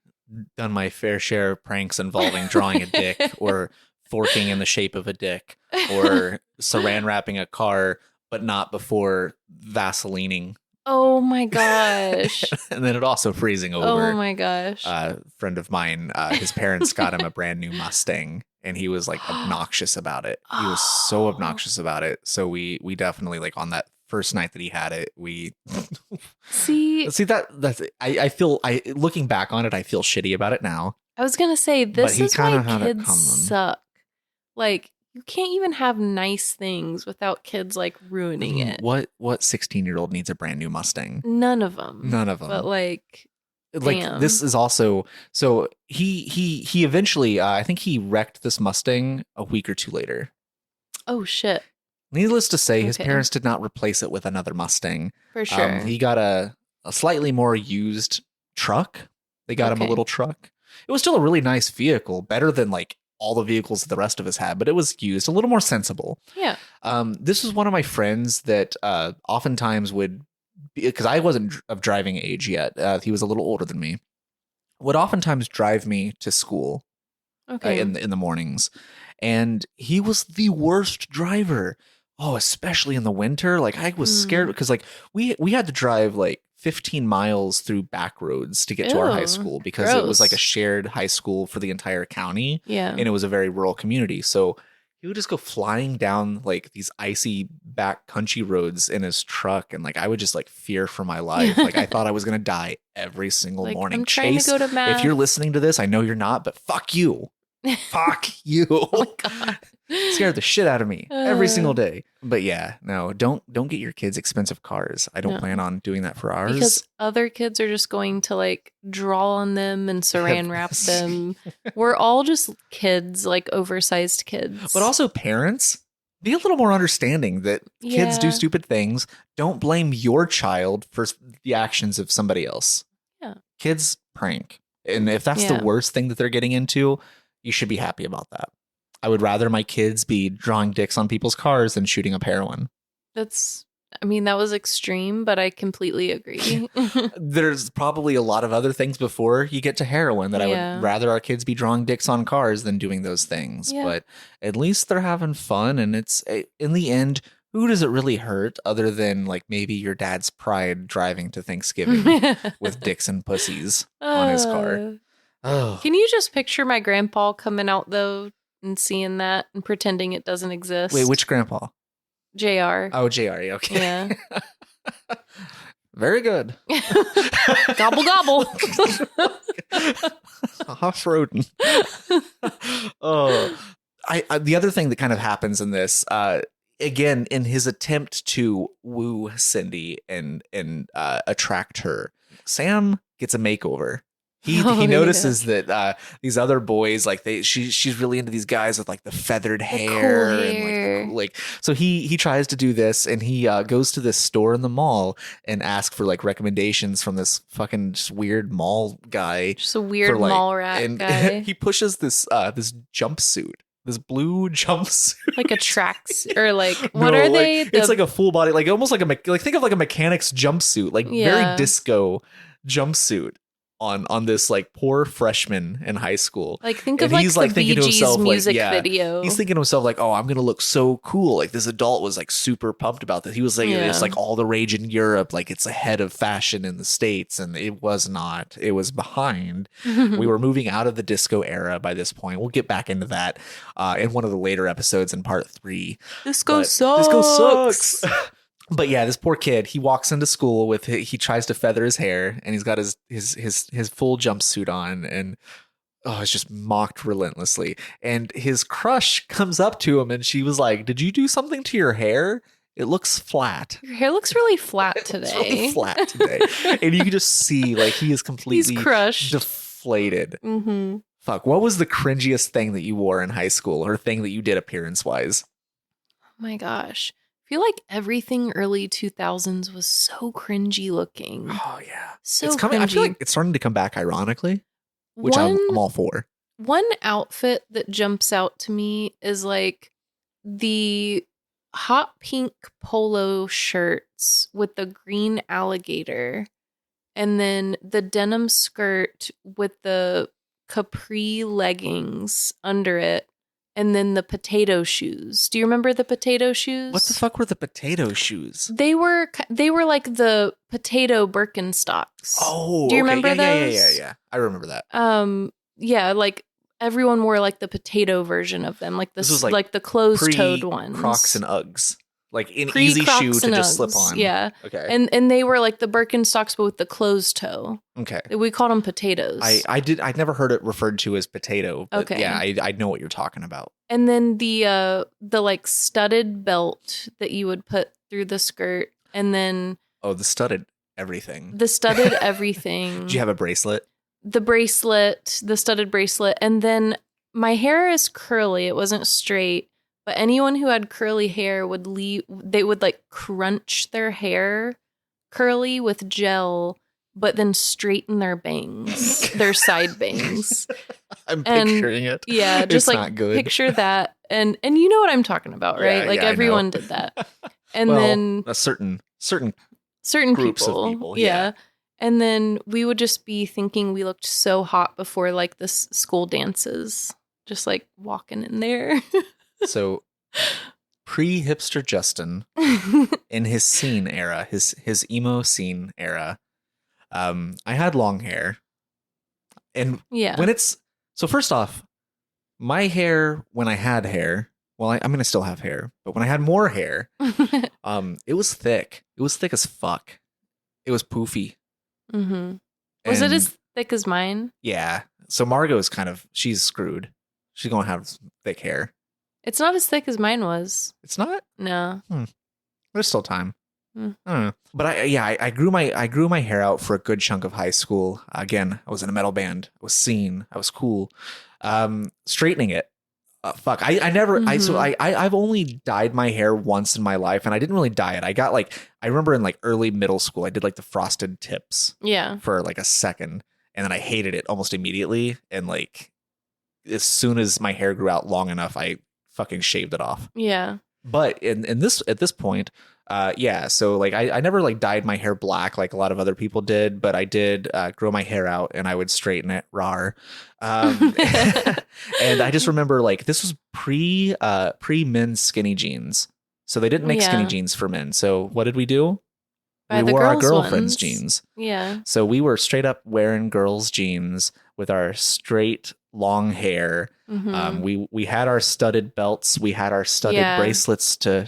done my fair share of pranks involving drawing a dick or forking in the shape of a dick or saran wrapping a car, but not before Vaselining.
Oh my gosh.
And then it also freezing over.
Oh my gosh.
A friend of mine, his parents got him a brand new Mustang, and he was like obnoxious about it. He was so obnoxious about it. So we definitely, like, on that first night that he had it, we
see
that's I feel looking back on it, I feel shitty about it now.
I was gonna say, this is why kids suck. Like, you can't even have nice things without kids like ruining it.
What 16-year-old needs a brand new Mustang?
None of them. But
like
damn.
This is also, so he eventually I think he wrecked this Mustang a week or two later.
Oh shit.
Needless to say, his parents did not replace it with another Mustang.
For sure.
He got a slightly more used truck. They got him a little truck. It was still a really nice vehicle, better than like all the vehicles that the rest of us had, but it was used, a little more sensible.
Yeah.
This was one of my friends that oftentimes would, because I wasn't of driving age yet, he was a little older than me, would oftentimes drive me to school in the mornings. And he was the worst driver. Oh, especially in the winter. Like, I was scared because like we had to drive like 15 miles through back roads to get to our high school because it was like a shared high school for the entire county.
Yeah.
And it was a very rural community. So he would just go flying down like these icy back country roads in his truck. And like, I would just like fear for my life. Like, I thought I was going to die every single morning.
I'm trying
Chase,
to go to math.
if you're listening to this, I know you're not, but fuck you. Fuck you.
Oh my God.
Scared the shit out of me every single day. But yeah, no, don't get your kids expensive cars. I don't plan on doing that for ours.
Because other kids are just going to like draw on them and saran wrap them. We're all just kids, like oversized kids.
But also parents, be a little more understanding that kids do stupid things. Don't blame your child for the actions of somebody else.
Yeah.
Kids prank. And if that's the worst thing that they're getting into, you should be happy about that. I would rather my kids be drawing dicks on people's cars than shooting up heroin.
That was extreme, but I completely agree.
There's probably a lot of other things before you get to heroin that I would rather our kids be drawing dicks on cars than doing those things. Yeah. But at least they're having fun. And it's, in the end, who does it really hurt other than like maybe your dad's pride driving to Thanksgiving with dicks and pussies on his car? Oh.
Can you just picture my grandpa coming out though and seeing that and pretending it doesn't exist?
Wait, which grandpa?
JR.
Oh, JR. Okay.
Yeah.
Very good.
Gobble gobble.
Off-roading. Oh, the other thing that kind of happens in this, again, in his attempt to woo Cindy and attract her, Sam gets a makeover. He notices that these other boys, like she's really into these guys with like the feathered hair,
cool hair.
And like so he tries to do this, and he goes to this store in the mall and asks for like recommendations from this fucking just weird mall guy,
just a weird mall rat guy.
He pushes this this jumpsuit this blue jumpsuit.
Like a tracks or like what are
like,
they?
It's like a full body, like almost like like think of like a mechanic's jumpsuit, like very disco jumpsuit on this like poor freshman in high school.
Like think
and
of
he's
like
like
the
thinking to
Bee Gees
himself,
music
like,
video.
He's thinking to himself like, oh, I'm gonna look so cool. Like this adult was like super pumped about this. He was like, it's like all the rage in Europe, like it's ahead of fashion in the States, and it was not. It was behind. We were moving out of the disco era by this point. We'll get back into that in one of the later episodes in part 3.
Disco sucks.
Disco sucks. But yeah, this poor kid, he walks into school with he tries to feather his hair, and he's got his full jumpsuit on, and it's just mocked relentlessly. And his crush comes up to him, and she was like, "Did you do something to your hair? It looks flat.
Your hair looks really flat today."
It's really flat today." And you can just see like he is completely
crushed,
deflated. Mm-hmm. Fuck, what was the cringiest thing that you wore in high school, or thing that you did appearance wise?
Oh my gosh. I feel like everything early 2000s was so cringy looking.
Oh yeah,
so
it's coming.
cringy.
I feel like it's starting to come back ironically, which I'm all for.
One outfit that jumps out to me is like the hot pink polo shirts with the green alligator, and then the denim skirt with the capri leggings under it. And then the potato shoes. Do you remember the potato shoes?
What the fuck were the potato shoes?
They were like the potato Birkenstocks.
Oh,
do you remember those?
Yeah. I remember that.
Yeah, like everyone wore like the potato version of them, like
this was
like the closed-toed ones.
Crocs and Uggs. Like an easy shoe to just slip on.
Yeah.
Okay.
And they were like the Birkenstocks, but with the closed toe.
Okay.
We called them potatoes.
I never heard it referred to as potato. But
okay.
Yeah, I know what you're talking about.
And then the like studded belt that you would put through the skirt, and then
the studded everything.
The studded everything.
Did you have a bracelet?
The bracelet, the studded bracelet, and then my hair is curly. It wasn't straight. But anyone who had curly hair they would like crunch their hair curly with gel, but then straighten their bangs, their side bangs.
I'm picturing it.
Yeah, just
it's
like
not good.
Picture that. And you know what I'm talking about, right?
Yeah,
everyone did that. And then
a certain
groups of people. Yeah. And then we would just be thinking we looked so hot before like the school dances, just like walking in there.
So, pre-hipster Justin, in his scene era, his emo scene era, I had long hair, and so first off, my hair when I had hair, well, I'm gonna still have hair, but when I had more hair, it was thick. It was thick as fuck. It was poofy.
Mm-hmm. Was it as thick as mine?
Yeah. So Margot is she's screwed. She's gonna have thick hair.
It's not as thick as mine was.
It's not?
No.
There's still time. I don't know. But I grew my hair out for a good chunk of high school. Again, I was in a metal band. I was seen. I was cool. Straightening it. Fuck. I've only dyed my hair once in my life, and I didn't really dye it. I remember in like early middle school, I did like the frosted tips.
Yeah.
For like a second, and then I hated it almost immediately. And like as soon as my hair grew out long enough, I fucking shaved it off.
Yeah.
But at this point, so like I never like dyed my hair black like a lot of other people did, but I did grow my hair out, and I would straighten it rawr. And I just remember like this was pre men's skinny jeans. So they didn't make skinny jeans for men. So what did we do? We wore our girlfriend's jeans.
Yeah.
So we were straight up wearing girls' jeans with our straight long hair. Mm-hmm. We had our studded belts. We had our studded bracelets to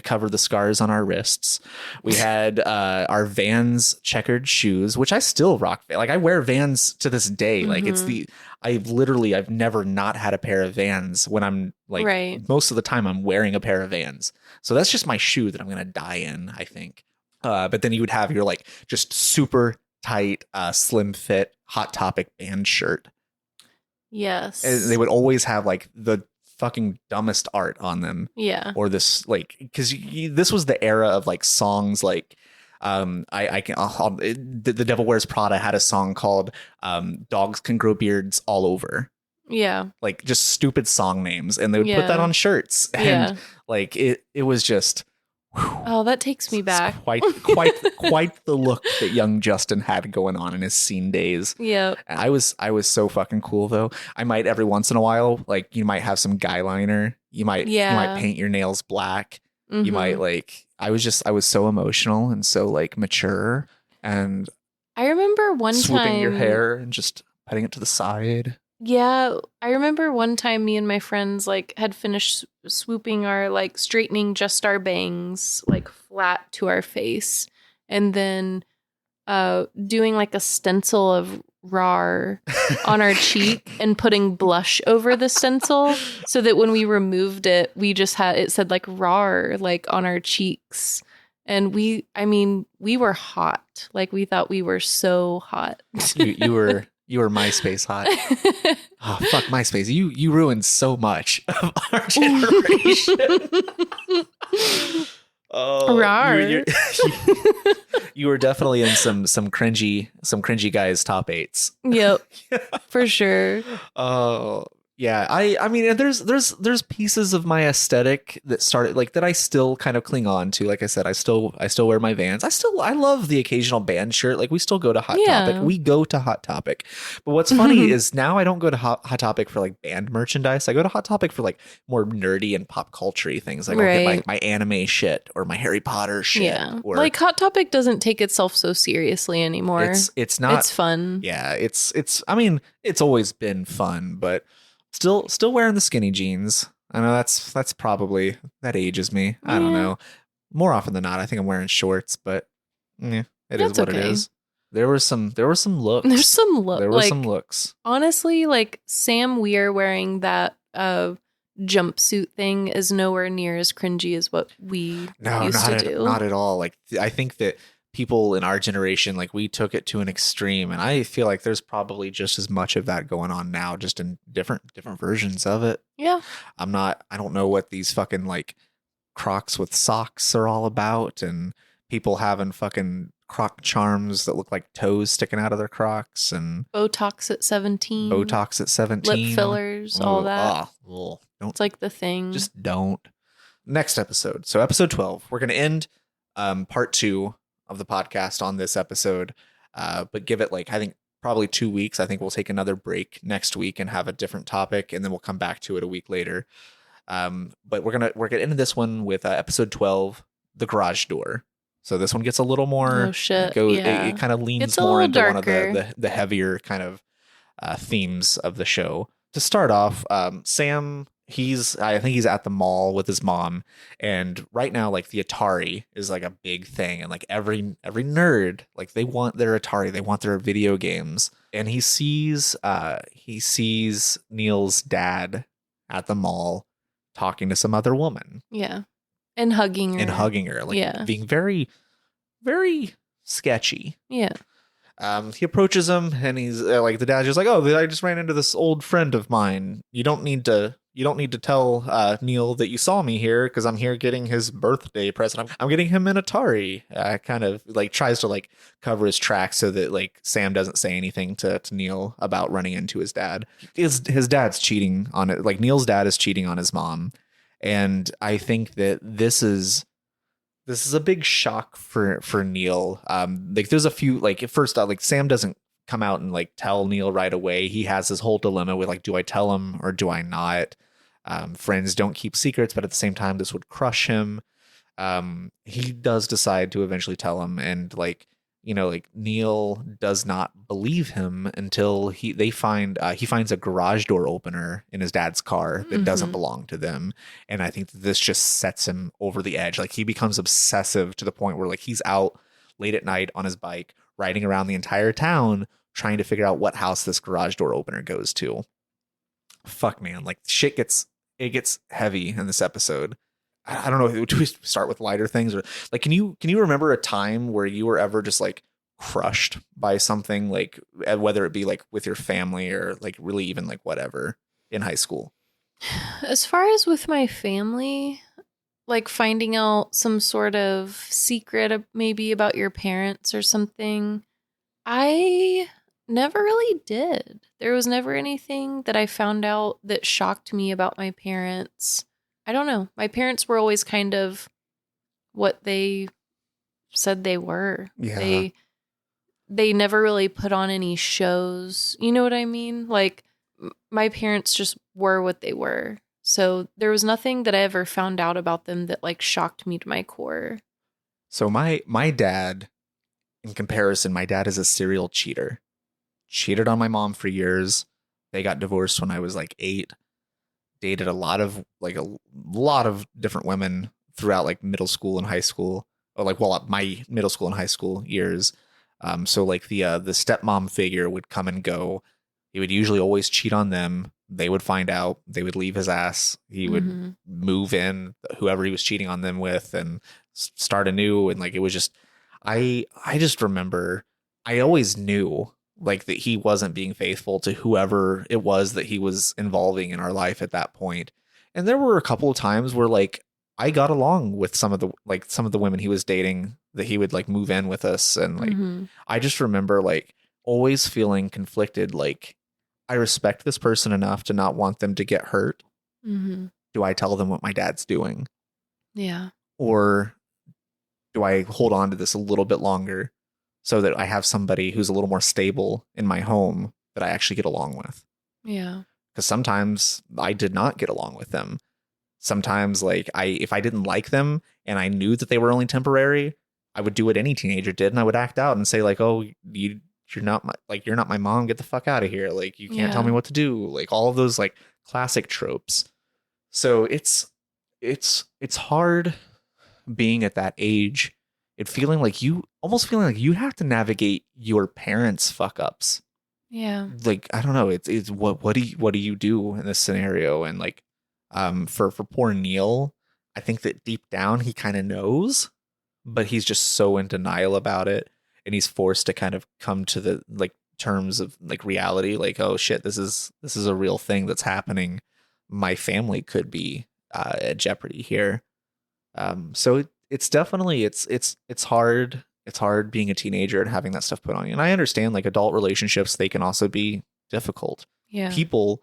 cover the scars on our wrists. We had our Vans checkered shoes, which I still rock. Like I wear Vans to this day. Like I've never not had a pair of Vans when I'm like most of the time I'm wearing a pair of Vans. So that's just my shoe that I'm going to die in, I think. But then you would have your like just super tight, slim fit, Hot Topic band shirt.
Yes.
And they would always have like the fucking dumbest art on them.
Yeah.
Or this like, because this was the era of like songs like, The Devil Wears Prada had a song called "Dogs Can Grow Beards All Over."
Yeah.
like just stupid song names, and they would put that
Yeah.
on shirts, and
Yeah.
like it was just
Oh, that takes me
it's
back.
quite the look that young Justin had going on in his scene days.
Yep.
And I was so fucking cool though. I might every once in a while, like you might have some guy liner. You might
Yeah.
paint your nails black. You might
Mhm.
like I was so emotional and so like mature, and
I remember one
swooping your
time.
hair and just putting it to the side.
Yeah, I remember one time me and my friends like had finished swooping our like straightening just our bangs like flat to our face, and then doing like a stencil of RAR on our cheek and putting blush over the stencil so that when we removed it, we just had it said like RAR like on our cheeks. And I mean, we were hot. Like we thought we were so hot.
You were MySpace hot. Oh fuck MySpace. You ruined so much of our generation. Oh,
Rar.
you were definitely in some cringy guys top eights.
Yep, for sure.
Oh yeah, I mean, there's pieces of my aesthetic that started like that I still kind of cling on to. Like I said, I still wear my Vans. I love the occasional band shirt. Like we still go to Hot Topic. We go to Hot Topic. But what's funny is now I don't go to Hot Topic for like band merchandise. I go to Hot Topic for like more nerdy and pop culture things. Like I'll get my anime shit or my Harry Potter shit.
Yeah,
or,
like Hot Topic doesn't take itself so seriously anymore.
It's not.
It's fun.
Yeah, it's. I mean, it's always been fun, but. Still wearing the skinny jeans. I know that's probably that ages me. I don't know. More often than not, I think I'm wearing shorts, but yeah, it is what it is. There were some looks. There's some looks. There were like, some looks.
Honestly, like Sam Weir wearing that jumpsuit thing is nowhere near as cringy as what we used to do.
Not at all. Like I think that people in our generation, like we took it to an extreme, and I feel like there's probably just as much of that going on now, just in different versions of it.
Yeah.
I don't know what these fucking like Crocs with socks are all about, and people having fucking Croc charms that look like toes sticking out of their Crocs, and
Botox at 17. Lip fillers, all that.
Don't.
It's like the thing.
Just don't. Next episode. So episode 12. We're going to end part 2 of the podcast on this episode, but give it like I think probably 2 weeks. I think we'll take another break next week and have a different topic, and then we'll come back to it a week later. But we're gonna end this one with episode 12, the garage door. So this one gets a little more.
Oh shit!
It kind of leans more into darker. One of the heavier kind of themes of the show. To start off, Sam. I think he's at the mall with his mom, and right now like the Atari is like a big thing, and like every nerd, like they want their Atari, they want their video games, and he sees Neil's dad at the mall talking to some other woman.
Yeah. And hugging her.
Like being very, very sketchy.
Yeah.
He approaches him, and he's like, the dad's just like, "Oh, I just ran into this old friend of mine. You don't need to tell Neil that you saw me here, because I'm here getting his birthday present. I'm getting him an Atari." Kind of like tries to like cover his tracks so that like Sam doesn't say anything to Neil about running into his dad. His dad's cheating on it. Like Neil's dad is cheating on his mom, and I think that this is a big shock for Neil. Like there's a few, like at first, like Sam doesn't come out and like tell Neil right away. He has this whole dilemma with like, do I tell him or do I not? Friends don't keep secrets, but at the same time, this would crush him. He does decide to eventually tell him, and like, you know, like Neil does not believe him until he finds a garage door opener in his dad's car that doesn't belong to them. And I think that this just sets him over the edge. Like he becomes obsessive to the point where like he's out late at night on his bike, riding around the entire town, trying to figure out what house this garage door opener goes to. Fuck man, like shit gets heavy in this episode. I don't know. Do we start with lighter things, or like, can you remember a time where you were ever just like crushed by something, like whether it be like with your family or like really even like whatever in high school?
As far as with my family, like finding out some sort of secret maybe about your parents or something, I never really did. There was never anything that I found out that shocked me about my parents. I don't know. My parents were always kind of what they said they were.
Yeah.
They never really put on any shows. You know what I mean? Like my parents just were what they were. So there was nothing that I ever found out about them that like shocked me to my core.
So my dad, in comparison, my dad is a serial cheater. Cheated on my mom for years. They got divorced when I was like 8. Dated a lot of different women throughout like middle school and high school, or like well my middle school and high school years. So like the stepmom figure would come and go. He would usually always cheat on them. They would find out. They would leave his ass. He would
Mm-hmm.
move in whoever he was cheating on them with and start anew. And like it was just, I just remember I always knew like that he wasn't being faithful to whoever it was that he was involving in our life at that point. And there were a couple of times where like I got along with some of the women he was dating that he would like move in with us and like
Mm-hmm.
I just remember like always feeling conflicted like I respect this person enough to not want them to get hurt.
Mm-hmm.
Do I tell them what my dad's doing?
Yeah.
Or do I hold on to this a little bit longer so that I have somebody who's a little more stable in my home that I actually get along with?
Yeah.
Because sometimes I did not get along with them. Sometimes like if I didn't like them and I knew that they were only temporary, I would do what any teenager did and I would act out and say like, oh, you're not my mom, get the fuck out of here, like you can't tell me
Yeah.
what to do, like all of those like classic tropes. So it's hard being at that age and feeling like you have to navigate your parents' fuck ups.
Yeah.
Like I don't know, it's what do you do in this scenario? And like for poor Neil, I think that deep down he kind of knows, but he's just so in denial about it, and he's forced to kind of come to the like terms of like reality, like oh shit, this is a real thing that's happening. My family could be at jeopardy here. So it's definitely it's hard. It's hard being a teenager and having that stuff put on you. And I understand like adult relationships, they can also be difficult.
Yeah.
People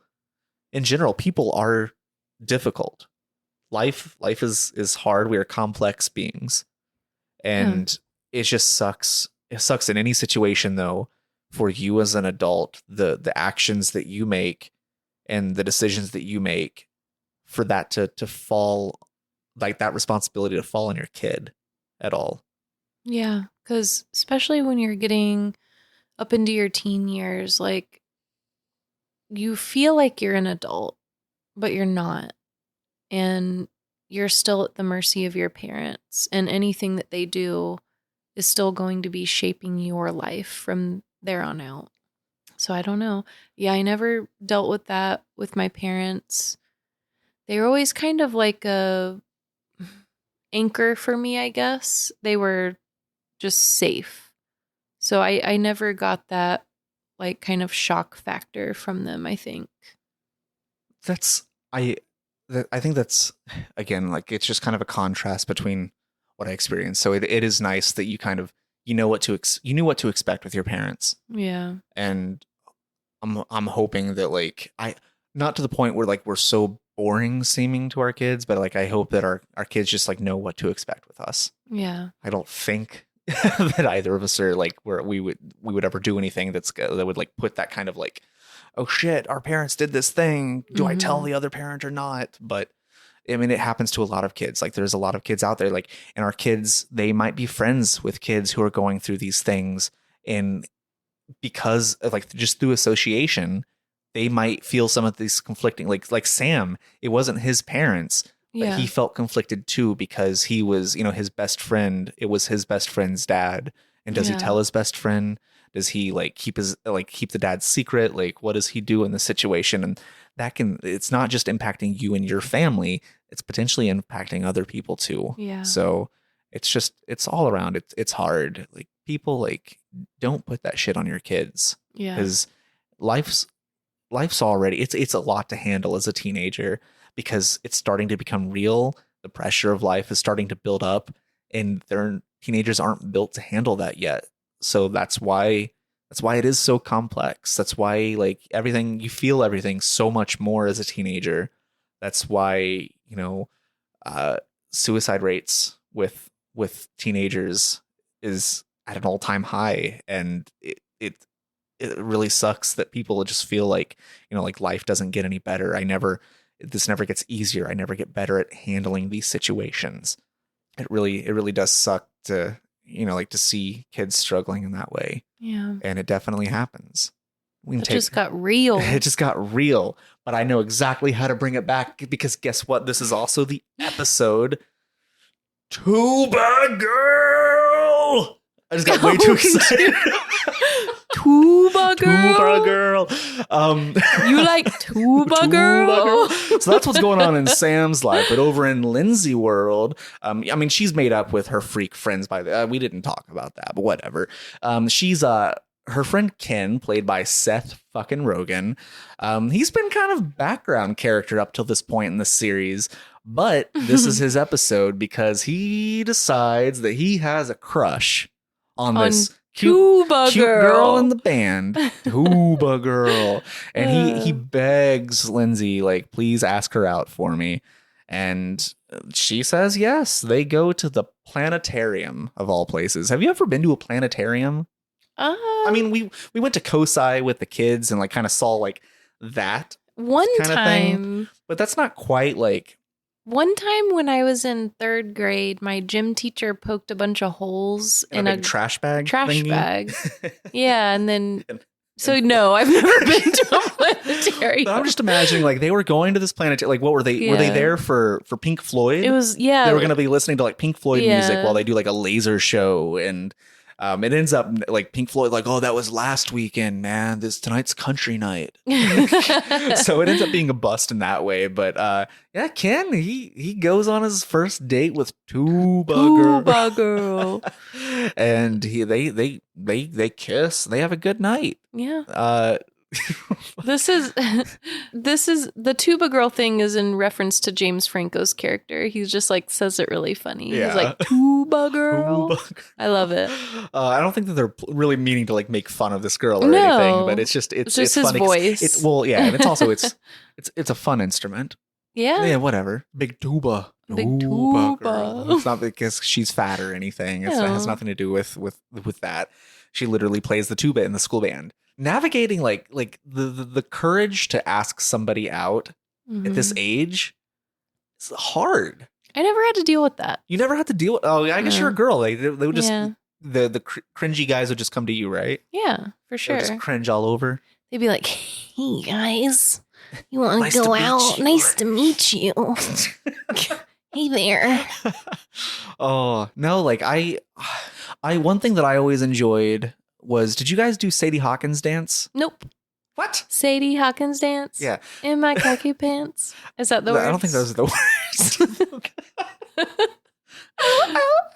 in general, people are difficult. Life is hard. We are complex beings.
Yeah.
And it just sucks. It sucks in any situation though, for you as an adult, the actions that you make and the decisions that you make for that to fall, like that responsibility to fall on your kid at all.
Yeah. Because especially when you're getting up into your teen years, like you feel like you're an adult, but you're not. And you're still at the mercy of your parents. And anything that they do is still going to be shaping your life from there on out. So I don't know. Yeah, I never dealt with that with my parents. They were always kind of like a anchor for me, I guess. They were just safe. So I never got that like kind of shock factor from them, I think.
That's I I think that's again like it's just kind of a contrast between what I experienced. So it is nice that you kind of you know what to you knew what to expect with your parents,
Yeah.
and I'm hoping that like I not to the point where like we're so boring seeming to our kids, but like I hope that our kids just like know what to expect with us.
Yeah.
I don't think that either of us are like where we would ever do anything that would like put that kind of like, oh shit, our parents did this thing. Do I tell
Mhm.
the other parent or not? But I mean, it happens to a lot of kids. Like there's a lot of kids out there, like, and our kids, they might be friends with kids who are going through these things. And because of like just through association, they might feel some of these conflicting, like Sam, it wasn't his parents, but
Yeah.
he felt conflicted too because he was, his best friend. It was his best friend's dad. And does he
Yeah.
tell his best friend? Does he like keep the dad's secret? Like, what does he do in this situation? And it's not just impacting you and your family, it's potentially impacting other people too.
Yeah.
So it's all around. It's hard. Like people like don't put that shit on your kids
Yeah.
because life's already it's a lot to handle as a teenager because it's starting to become real. The pressure of life is starting to build up and teenagers aren't built to handle that yet. So that's why That's why it is so complex. That's why like everything, you feel everything so much more as a teenager. That's why, uh, suicide rates with teenagers is at an all-time high, and it really sucks that people just feel like, like life doesn't get any better. This never gets easier. I never get better at handling these situations. It really does suck to, like to see kids struggling in that way.
Yeah.
And it definitely happens.
Just got real.
It just got real, but I know exactly how to bring it back, because guess what? This is also the episode Tuba Girl. I just got way too excited.
Tuba Girl.
Tuba Girl.
You like Tuba Girl?
So that's what's going on in Sam's life. But over in Lindsay world, I mean, she's made up with her freak friends we didn't talk about that, but whatever. She's her friend Ken, played by Seth fucking Rogen. He's been kind of background character up till this point in the series, but this is his episode because he decides that he has a crush on this cute girl in the band, Tuba Girl. And he begs Lindsay, like, please ask her out for me. And she says yes. They go to the planetarium of all places. Have you ever been to a planetarium? I mean, we went to COSI with the kids and like kind of saw like that
one
kind
time
of thing, but that's not quite like.
One time when I was in 3rd grade, my gym teacher poked a bunch of holes in a
trash bag.
Yeah, and then no, I've never been to a planetarium.
But I'm just imagining like they were going to this planetarium. Like, what were they? Yeah. Were they there for Pink Floyd?
It was They
were going to be listening to like Pink Floyd music while they do like a laser show, and it ends up like Pink Floyd, like, oh, that was last weekend, man. Tonight's country night. So it ends up being a bust in that way. But yeah, Ken, he goes on his first date with Tuba Girl. And they kiss. They have a good night.
Yeah. This is the Tuba Girl thing is in reference to James Franco's character. He's just like says it really funny. Yeah. He's like Tuba Girl. I love it.
I don't think that they're really meaning to like make fun of this girl or anything, but it's just
his
funny
voice.
And it's also it's a fun instrument.
Yeah,
whatever. Big tuba.
Big tuba.
Girl. It's not because she's fat or anything. It has nothing to do with that. She literally plays the tuba in the school band. Navigating like the courage to ask somebody out at this age is hard.
I never had to deal with that.
You never had to deal with. Oh, I guess you're a girl. They would just the cringy guys would just come to you, right?
Yeah, for sure.
Just cringe all over.
They'd be like, "Hey guys, you want to go out? Nice to meet you." Hey there.
Oh no! Like I one thing that I always enjoyed was, did you guys do Sadie Hawkins dance?
Nope.
What?
Sadie Hawkins dance?
Yeah.
In my khaki pants? Is that the words?
I don't think those are the words.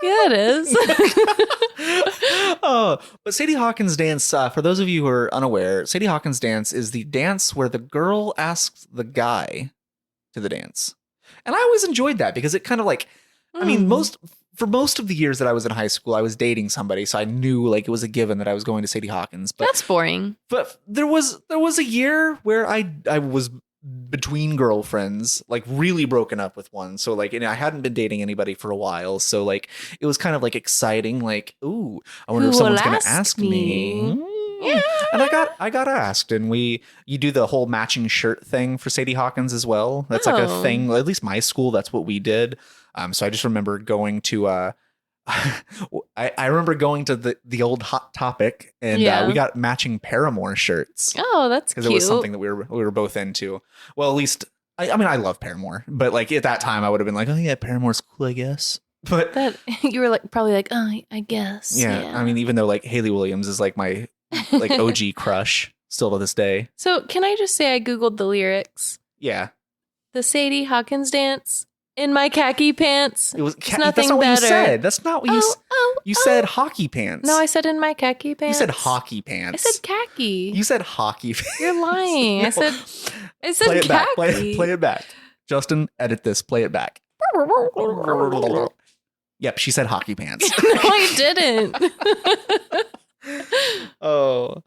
Yeah, it is.
Oh, but Sadie Hawkins dance, for those of you who are unaware, Sadie Hawkins dance is the dance where the girl asks the guy to the dance. And I always enjoyed that because it kind of like, I mean, for most of the years that I was in high school, I was dating somebody, so I knew like it was a given that I was going to Sadie Hawkins. But
that's boring.
But there was a year where I was between girlfriends, like really broken up with one. So like, I hadn't been dating anybody for a while. So like, it was kind of like exciting. Like, ooh, I wonder if someone's going to ask me. Yeah. And I got asked, and you do the whole matching shirt thing for Sadie Hawkins as well. That's like a thing. At least my school, that's what we did. So I just remember going to I remember going to the old Hot Topic, and we got matching Paramore shirts.
Oh, that's cute.
Because it was something that we were both into. Well, at least I mean I love Paramore, but like at that time I would have been like, oh yeah, Paramore's cool, I guess. But
that you were like probably like, oh, I guess.
Yeah, I mean, even though like Hayley Williams is like my like OG crush still to this day. So
can I just say I Googled the lyrics?
Yeah.
The Sadie Hawkins dance. In my khaki pants.
It was
nothing that's
not what
better.
You said. That's not what you said. You said hockey pants.
No, I said in my khaki pants.
You said hockey pants.
I said khaki.
You said hockey pants.
You're lying. No. I said
play it
khaki.
Back. Play it back. Justin, edit this. Play it back. Yep, she said hockey pants.
No, I didn't.
Oh,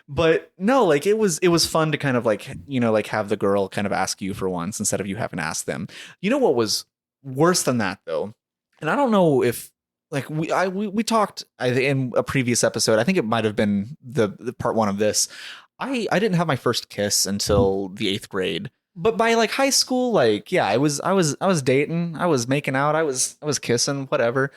but no, like it was fun to kind of like, like have the girl kind of ask you for once instead of you having to ask them. You know what was worse than that though? And I don't know if like we talked in a previous episode. I think it might have been the part one of this. I didn't have my first kiss until the 8th grade. But by like high school, like yeah, I was dating, I was making out, I was kissing, whatever.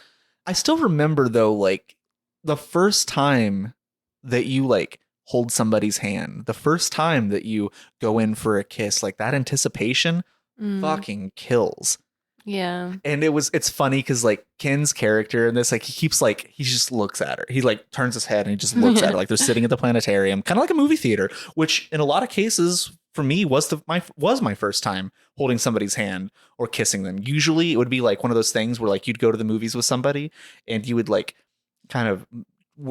I still remember though, like the first time that you like hold somebody's hand, the first time that you go in for a kiss, like that anticipation
Mm,
fucking kills.
yeah.
And it's funny because like Ken's character in this, like he just looks at her. He like turns his head and he just looks at her like they're sitting at the planetarium, kind of like a movie theater, which in a lot of cases for me was my first time holding somebody's hand or kissing them. Usually it would be like one of those things where like you'd go to the movies with somebody and you would like kind of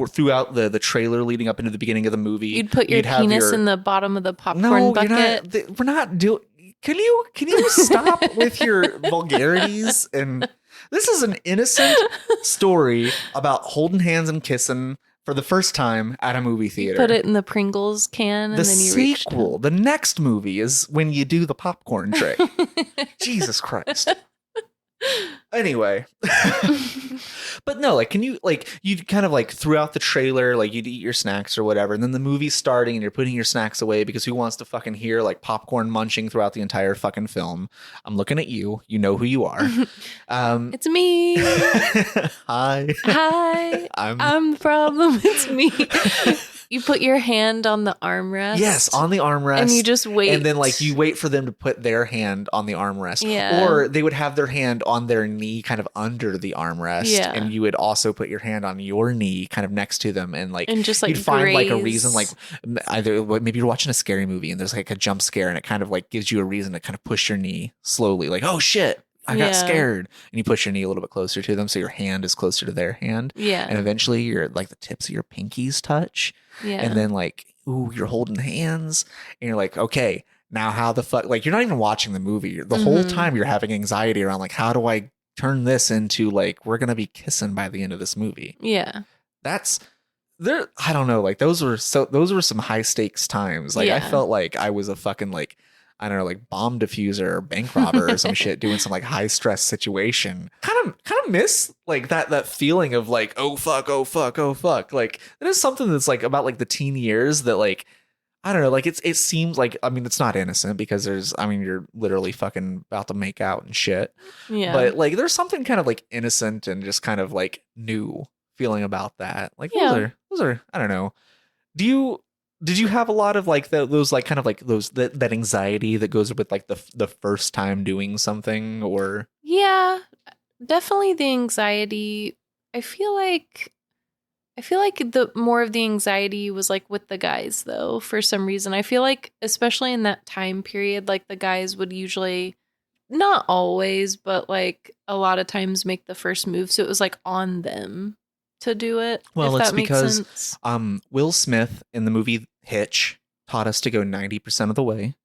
throughout the trailer leading up into the beginning of the movie,
You'd put your
you'd have
penis in the bottom of the popcorn
no,
bucket.
you're not. We're not doing. Can you stop with your vulgarities? And this is an innocent story about holding hands and kissing for the first time at a movie theater.
Put it in the Pringles can, and
The
then you reach
sequel, the next movie is when you do the popcorn trick. Jesus Christ. Anyway. But no, like, can you like you'd kind of like throughout the trailer, like you'd eat your snacks or whatever, and then the movie's starting and you're putting your snacks away because who wants to fucking hear like popcorn munching throughout the entire fucking film? I'm looking at you. You know who you are.
It's me.
Hi.
Hi. I'm the problem. It's me. You put your hand on the armrest.
Yes, on the armrest.
And you just wait.
And then like you wait for them to put their hand on the armrest.
Yeah.
Or they would have their hand on their knee kind of under the armrest.
Yeah.
And you would also put your hand on your knee kind of next to them. And like
and just like
you'd find like a
graze.
reason, like either maybe you're watching a scary movie and there's like a jump scare and it kind of like gives you a reason to kind of push your knee slowly. Like, oh shit, I got scared. And you push your knee a little bit closer to them so your hand is closer to their hand.
Yeah.
And eventually you're like the tips of your pinkies touch.
Yeah.
And then like, ooh, you're holding hands and you're like, okay, now how the fuck, like you're not even watching the movie. The whole time you're having anxiety around like, how do I turn this into like, we're going to be kissing by the end of this movie.
Yeah.
That's there. I don't know. Like those were some high stakes times. Like I felt like I was a fucking like, I don't know, like bomb diffuser or bank robber or some shit doing some like high stress situation. Kind of miss like that feeling of like, oh fuck, oh fuck, oh fuck. Like that is something that's like about like the teen years that like, I don't know, like it seems like, I mean, it's not innocent because you're literally fucking about to make out and shit.
Yeah.
But like there's something kind of like innocent and just kind of like new feeling about that. Like those are I don't know. Did you have a lot of like those like kind of like that anxiety that goes with like the first time doing something or?
Yeah, definitely the anxiety. I feel like the more of the anxiety was like with the guys though, for some reason. I feel like especially in that time period, like the guys would usually, not always, but like a lot of times make the first move. So it was like on them to do it.
Well,
if
it's
that makes
because
sense.
Will Smith in the movie Hitch taught us to go 90% of the way.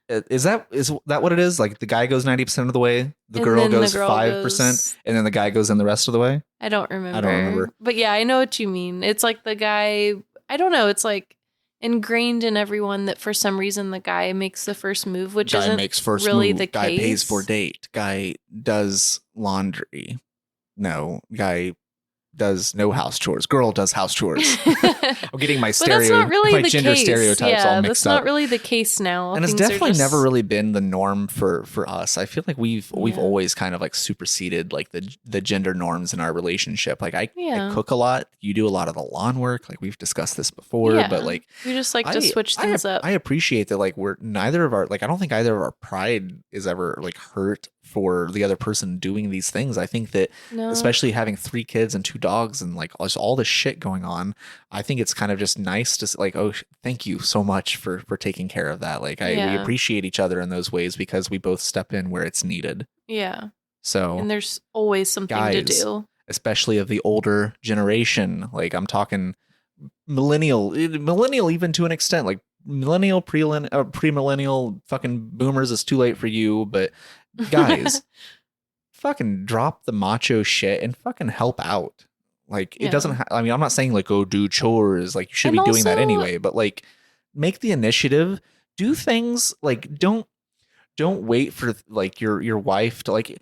Is that what it is? Like the guy goes 90% of the way, the girl goes 5%, and then the guy goes in the rest of the way?
I don't remember. But yeah, I know what you mean. It's like the guy, I don't know, it's like ingrained in everyone that for some reason the guy makes the first move, which
guy
isn't
makes first
really
move.
the
Guy
case.
pays for date. Guy does laundry. No, guy does no house chores. Girl does house chores. I'm getting my
that's not really
my
the
gender
case.
stereotypes all mixed
that's
up.
not really the case now.
And it's definitely never really been the norm for us. I feel like we've always kind of like superseded like the gender norms in our relationship. Like I cook a lot. You do a lot of the lawn work. Like we've discussed this before, but like
we just like to switch things up.
I appreciate that. Like we're neither of our, like, I don't think either of our pride is ever like hurt for the other person doing these things. I think that especially having 3 kids and 2 dogs and like all this shit going on, I think it's kind of just nice to like, oh, thank you so much for taking care of that. Like we appreciate each other in those ways because we both step in where it's needed.
Yeah.
So,
and there's always something
guys,
to do,
especially of the older generation. Like I'm talking millennial even to an extent, like millennial, pre-millennial, fucking boomers is too late for you, but guys, fucking drop the macho shit and fucking help out. Like
Yeah.
it doesn't. I mean, I'm not saying like go do chores. Like you should
And
be doing that
also-
anyway. But like make the initiative. Do things like don't wait for like your wife to like.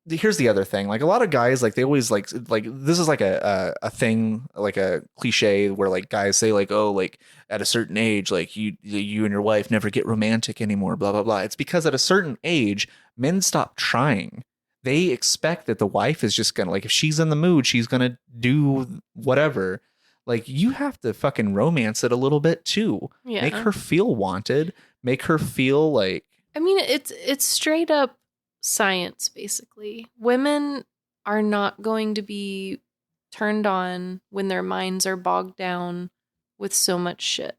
Here's the other thing. Like a lot of guys, like they always like this is like a thing, like a cliche where like guys say like, oh, like at a certain age, like you and your wife never get romantic anymore, blah blah blah. It's because at a certain age, men stop trying. They expect that the wife is just gonna like if she's in the mood, she's gonna do whatever. Like you have to fucking romance it a little bit too.
Yeah.
Make her feel wanted. Make her feel like
I mean, it's straight up science, basically. Women are not going to be turned on when their minds are bogged down with so much shit.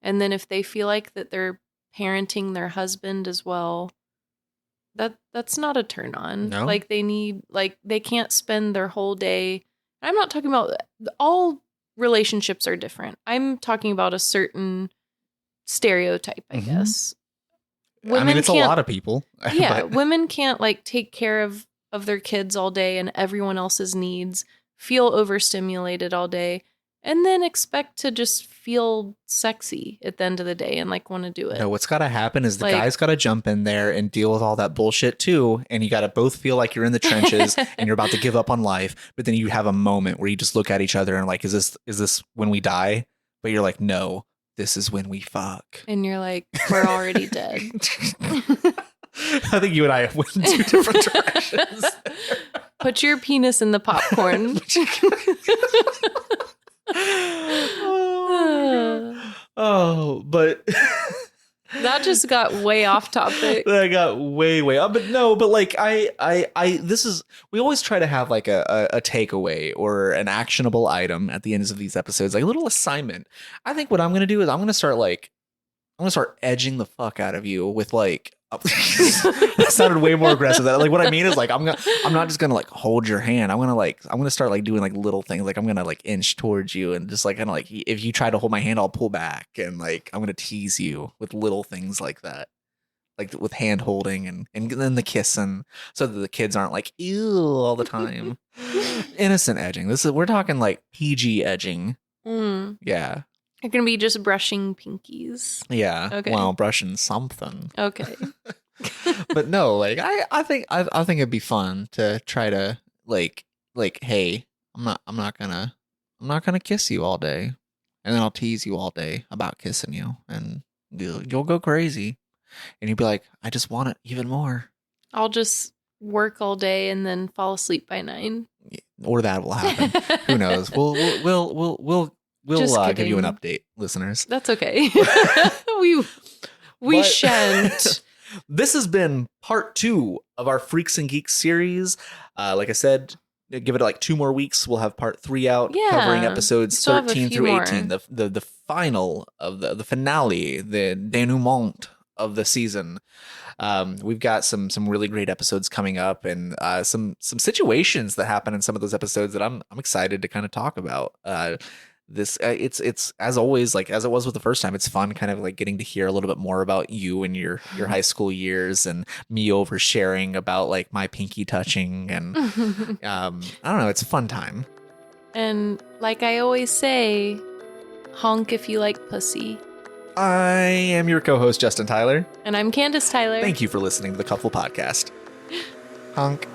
And then if they feel like that they're parenting their husband as well, that's not a turn on.
No.
Like they can't spend their whole day. I'm not talking about all relationships are different. I'm talking about a certain stereotype, I guess.
I mean, it's a lot of people.
Yeah,
but-
women can't like take care of their kids all day and everyone else's needs, feel overstimulated all day, and then expect to just feel sexy at the end of the day and like want to do it.
No, what's got to happen is the
Like-
guy's got to jump in there and deal with all that bullshit too. And you got to both feel like you're in the trenches and you're about to give up on life. But then you have a moment where you just look at each other and like, is this when we die? But you're like, no, this is when we fuck.
And you're like, we're already dead.
I think you and I went in two different directions.
Put your penis in the popcorn.
Oh, but
That just got way off topic.
that got way up. But no, but like this is, we always try to have like a takeaway or an actionable item at the ends of these episodes, like a little assignment. I think what I'm gonna do is I'm gonna start edging the fuck out of you with like that sounded way more aggressive. That like what I mean is like I'm not just gonna like hold your hand. I'm gonna start like doing like little things. Like I'm gonna like inch towards you and just like kind of like if you try to hold my hand, I'll pull back and like I'm gonna tease you with little things like that. Like with hand holding and then the kissing so that the kids aren't like ew all the time. Innocent edging. We're talking like PG edging.
Mm.
Yeah.
You're going to be just brushing pinkies.
Yeah.
Okay.
Well, brushing something.
Okay.
But no, like I think it'd be fun to try to like hey, I'm not gonna kiss you all day. And then I'll tease you all day about kissing you and you'll go crazy. And you'll be like, I just want it even more.
I'll just work all day and then fall asleep by 9.
Or that will happen. Who knows? We'll
Just
give you an
kidding.
update, listeners.
That's okay. we
But-
shan't.
This has been part 2 of our Freaks and Geeks series. Like I said, give it like 2 more weeks. We'll have part 3 out,
Yeah.
covering episodes
Still have a
13
few
through
more.
18. The final of the finale, the denouement of the season. We've got some really great episodes coming up, and some situations that happen in some of those episodes that I'm excited to kind of talk about. It's as always, like as it was with the first time, it's fun kind of like getting to hear a little bit more about you and your high school years, and me oversharing about like my pinky touching, and I don't know, it's a fun time.
And like I always say, honk if you like pussy.
I am your co-host Justin Tyler.
And I'm Kandace Tyler.
Thank you for listening to the Couple Podcast. Honk.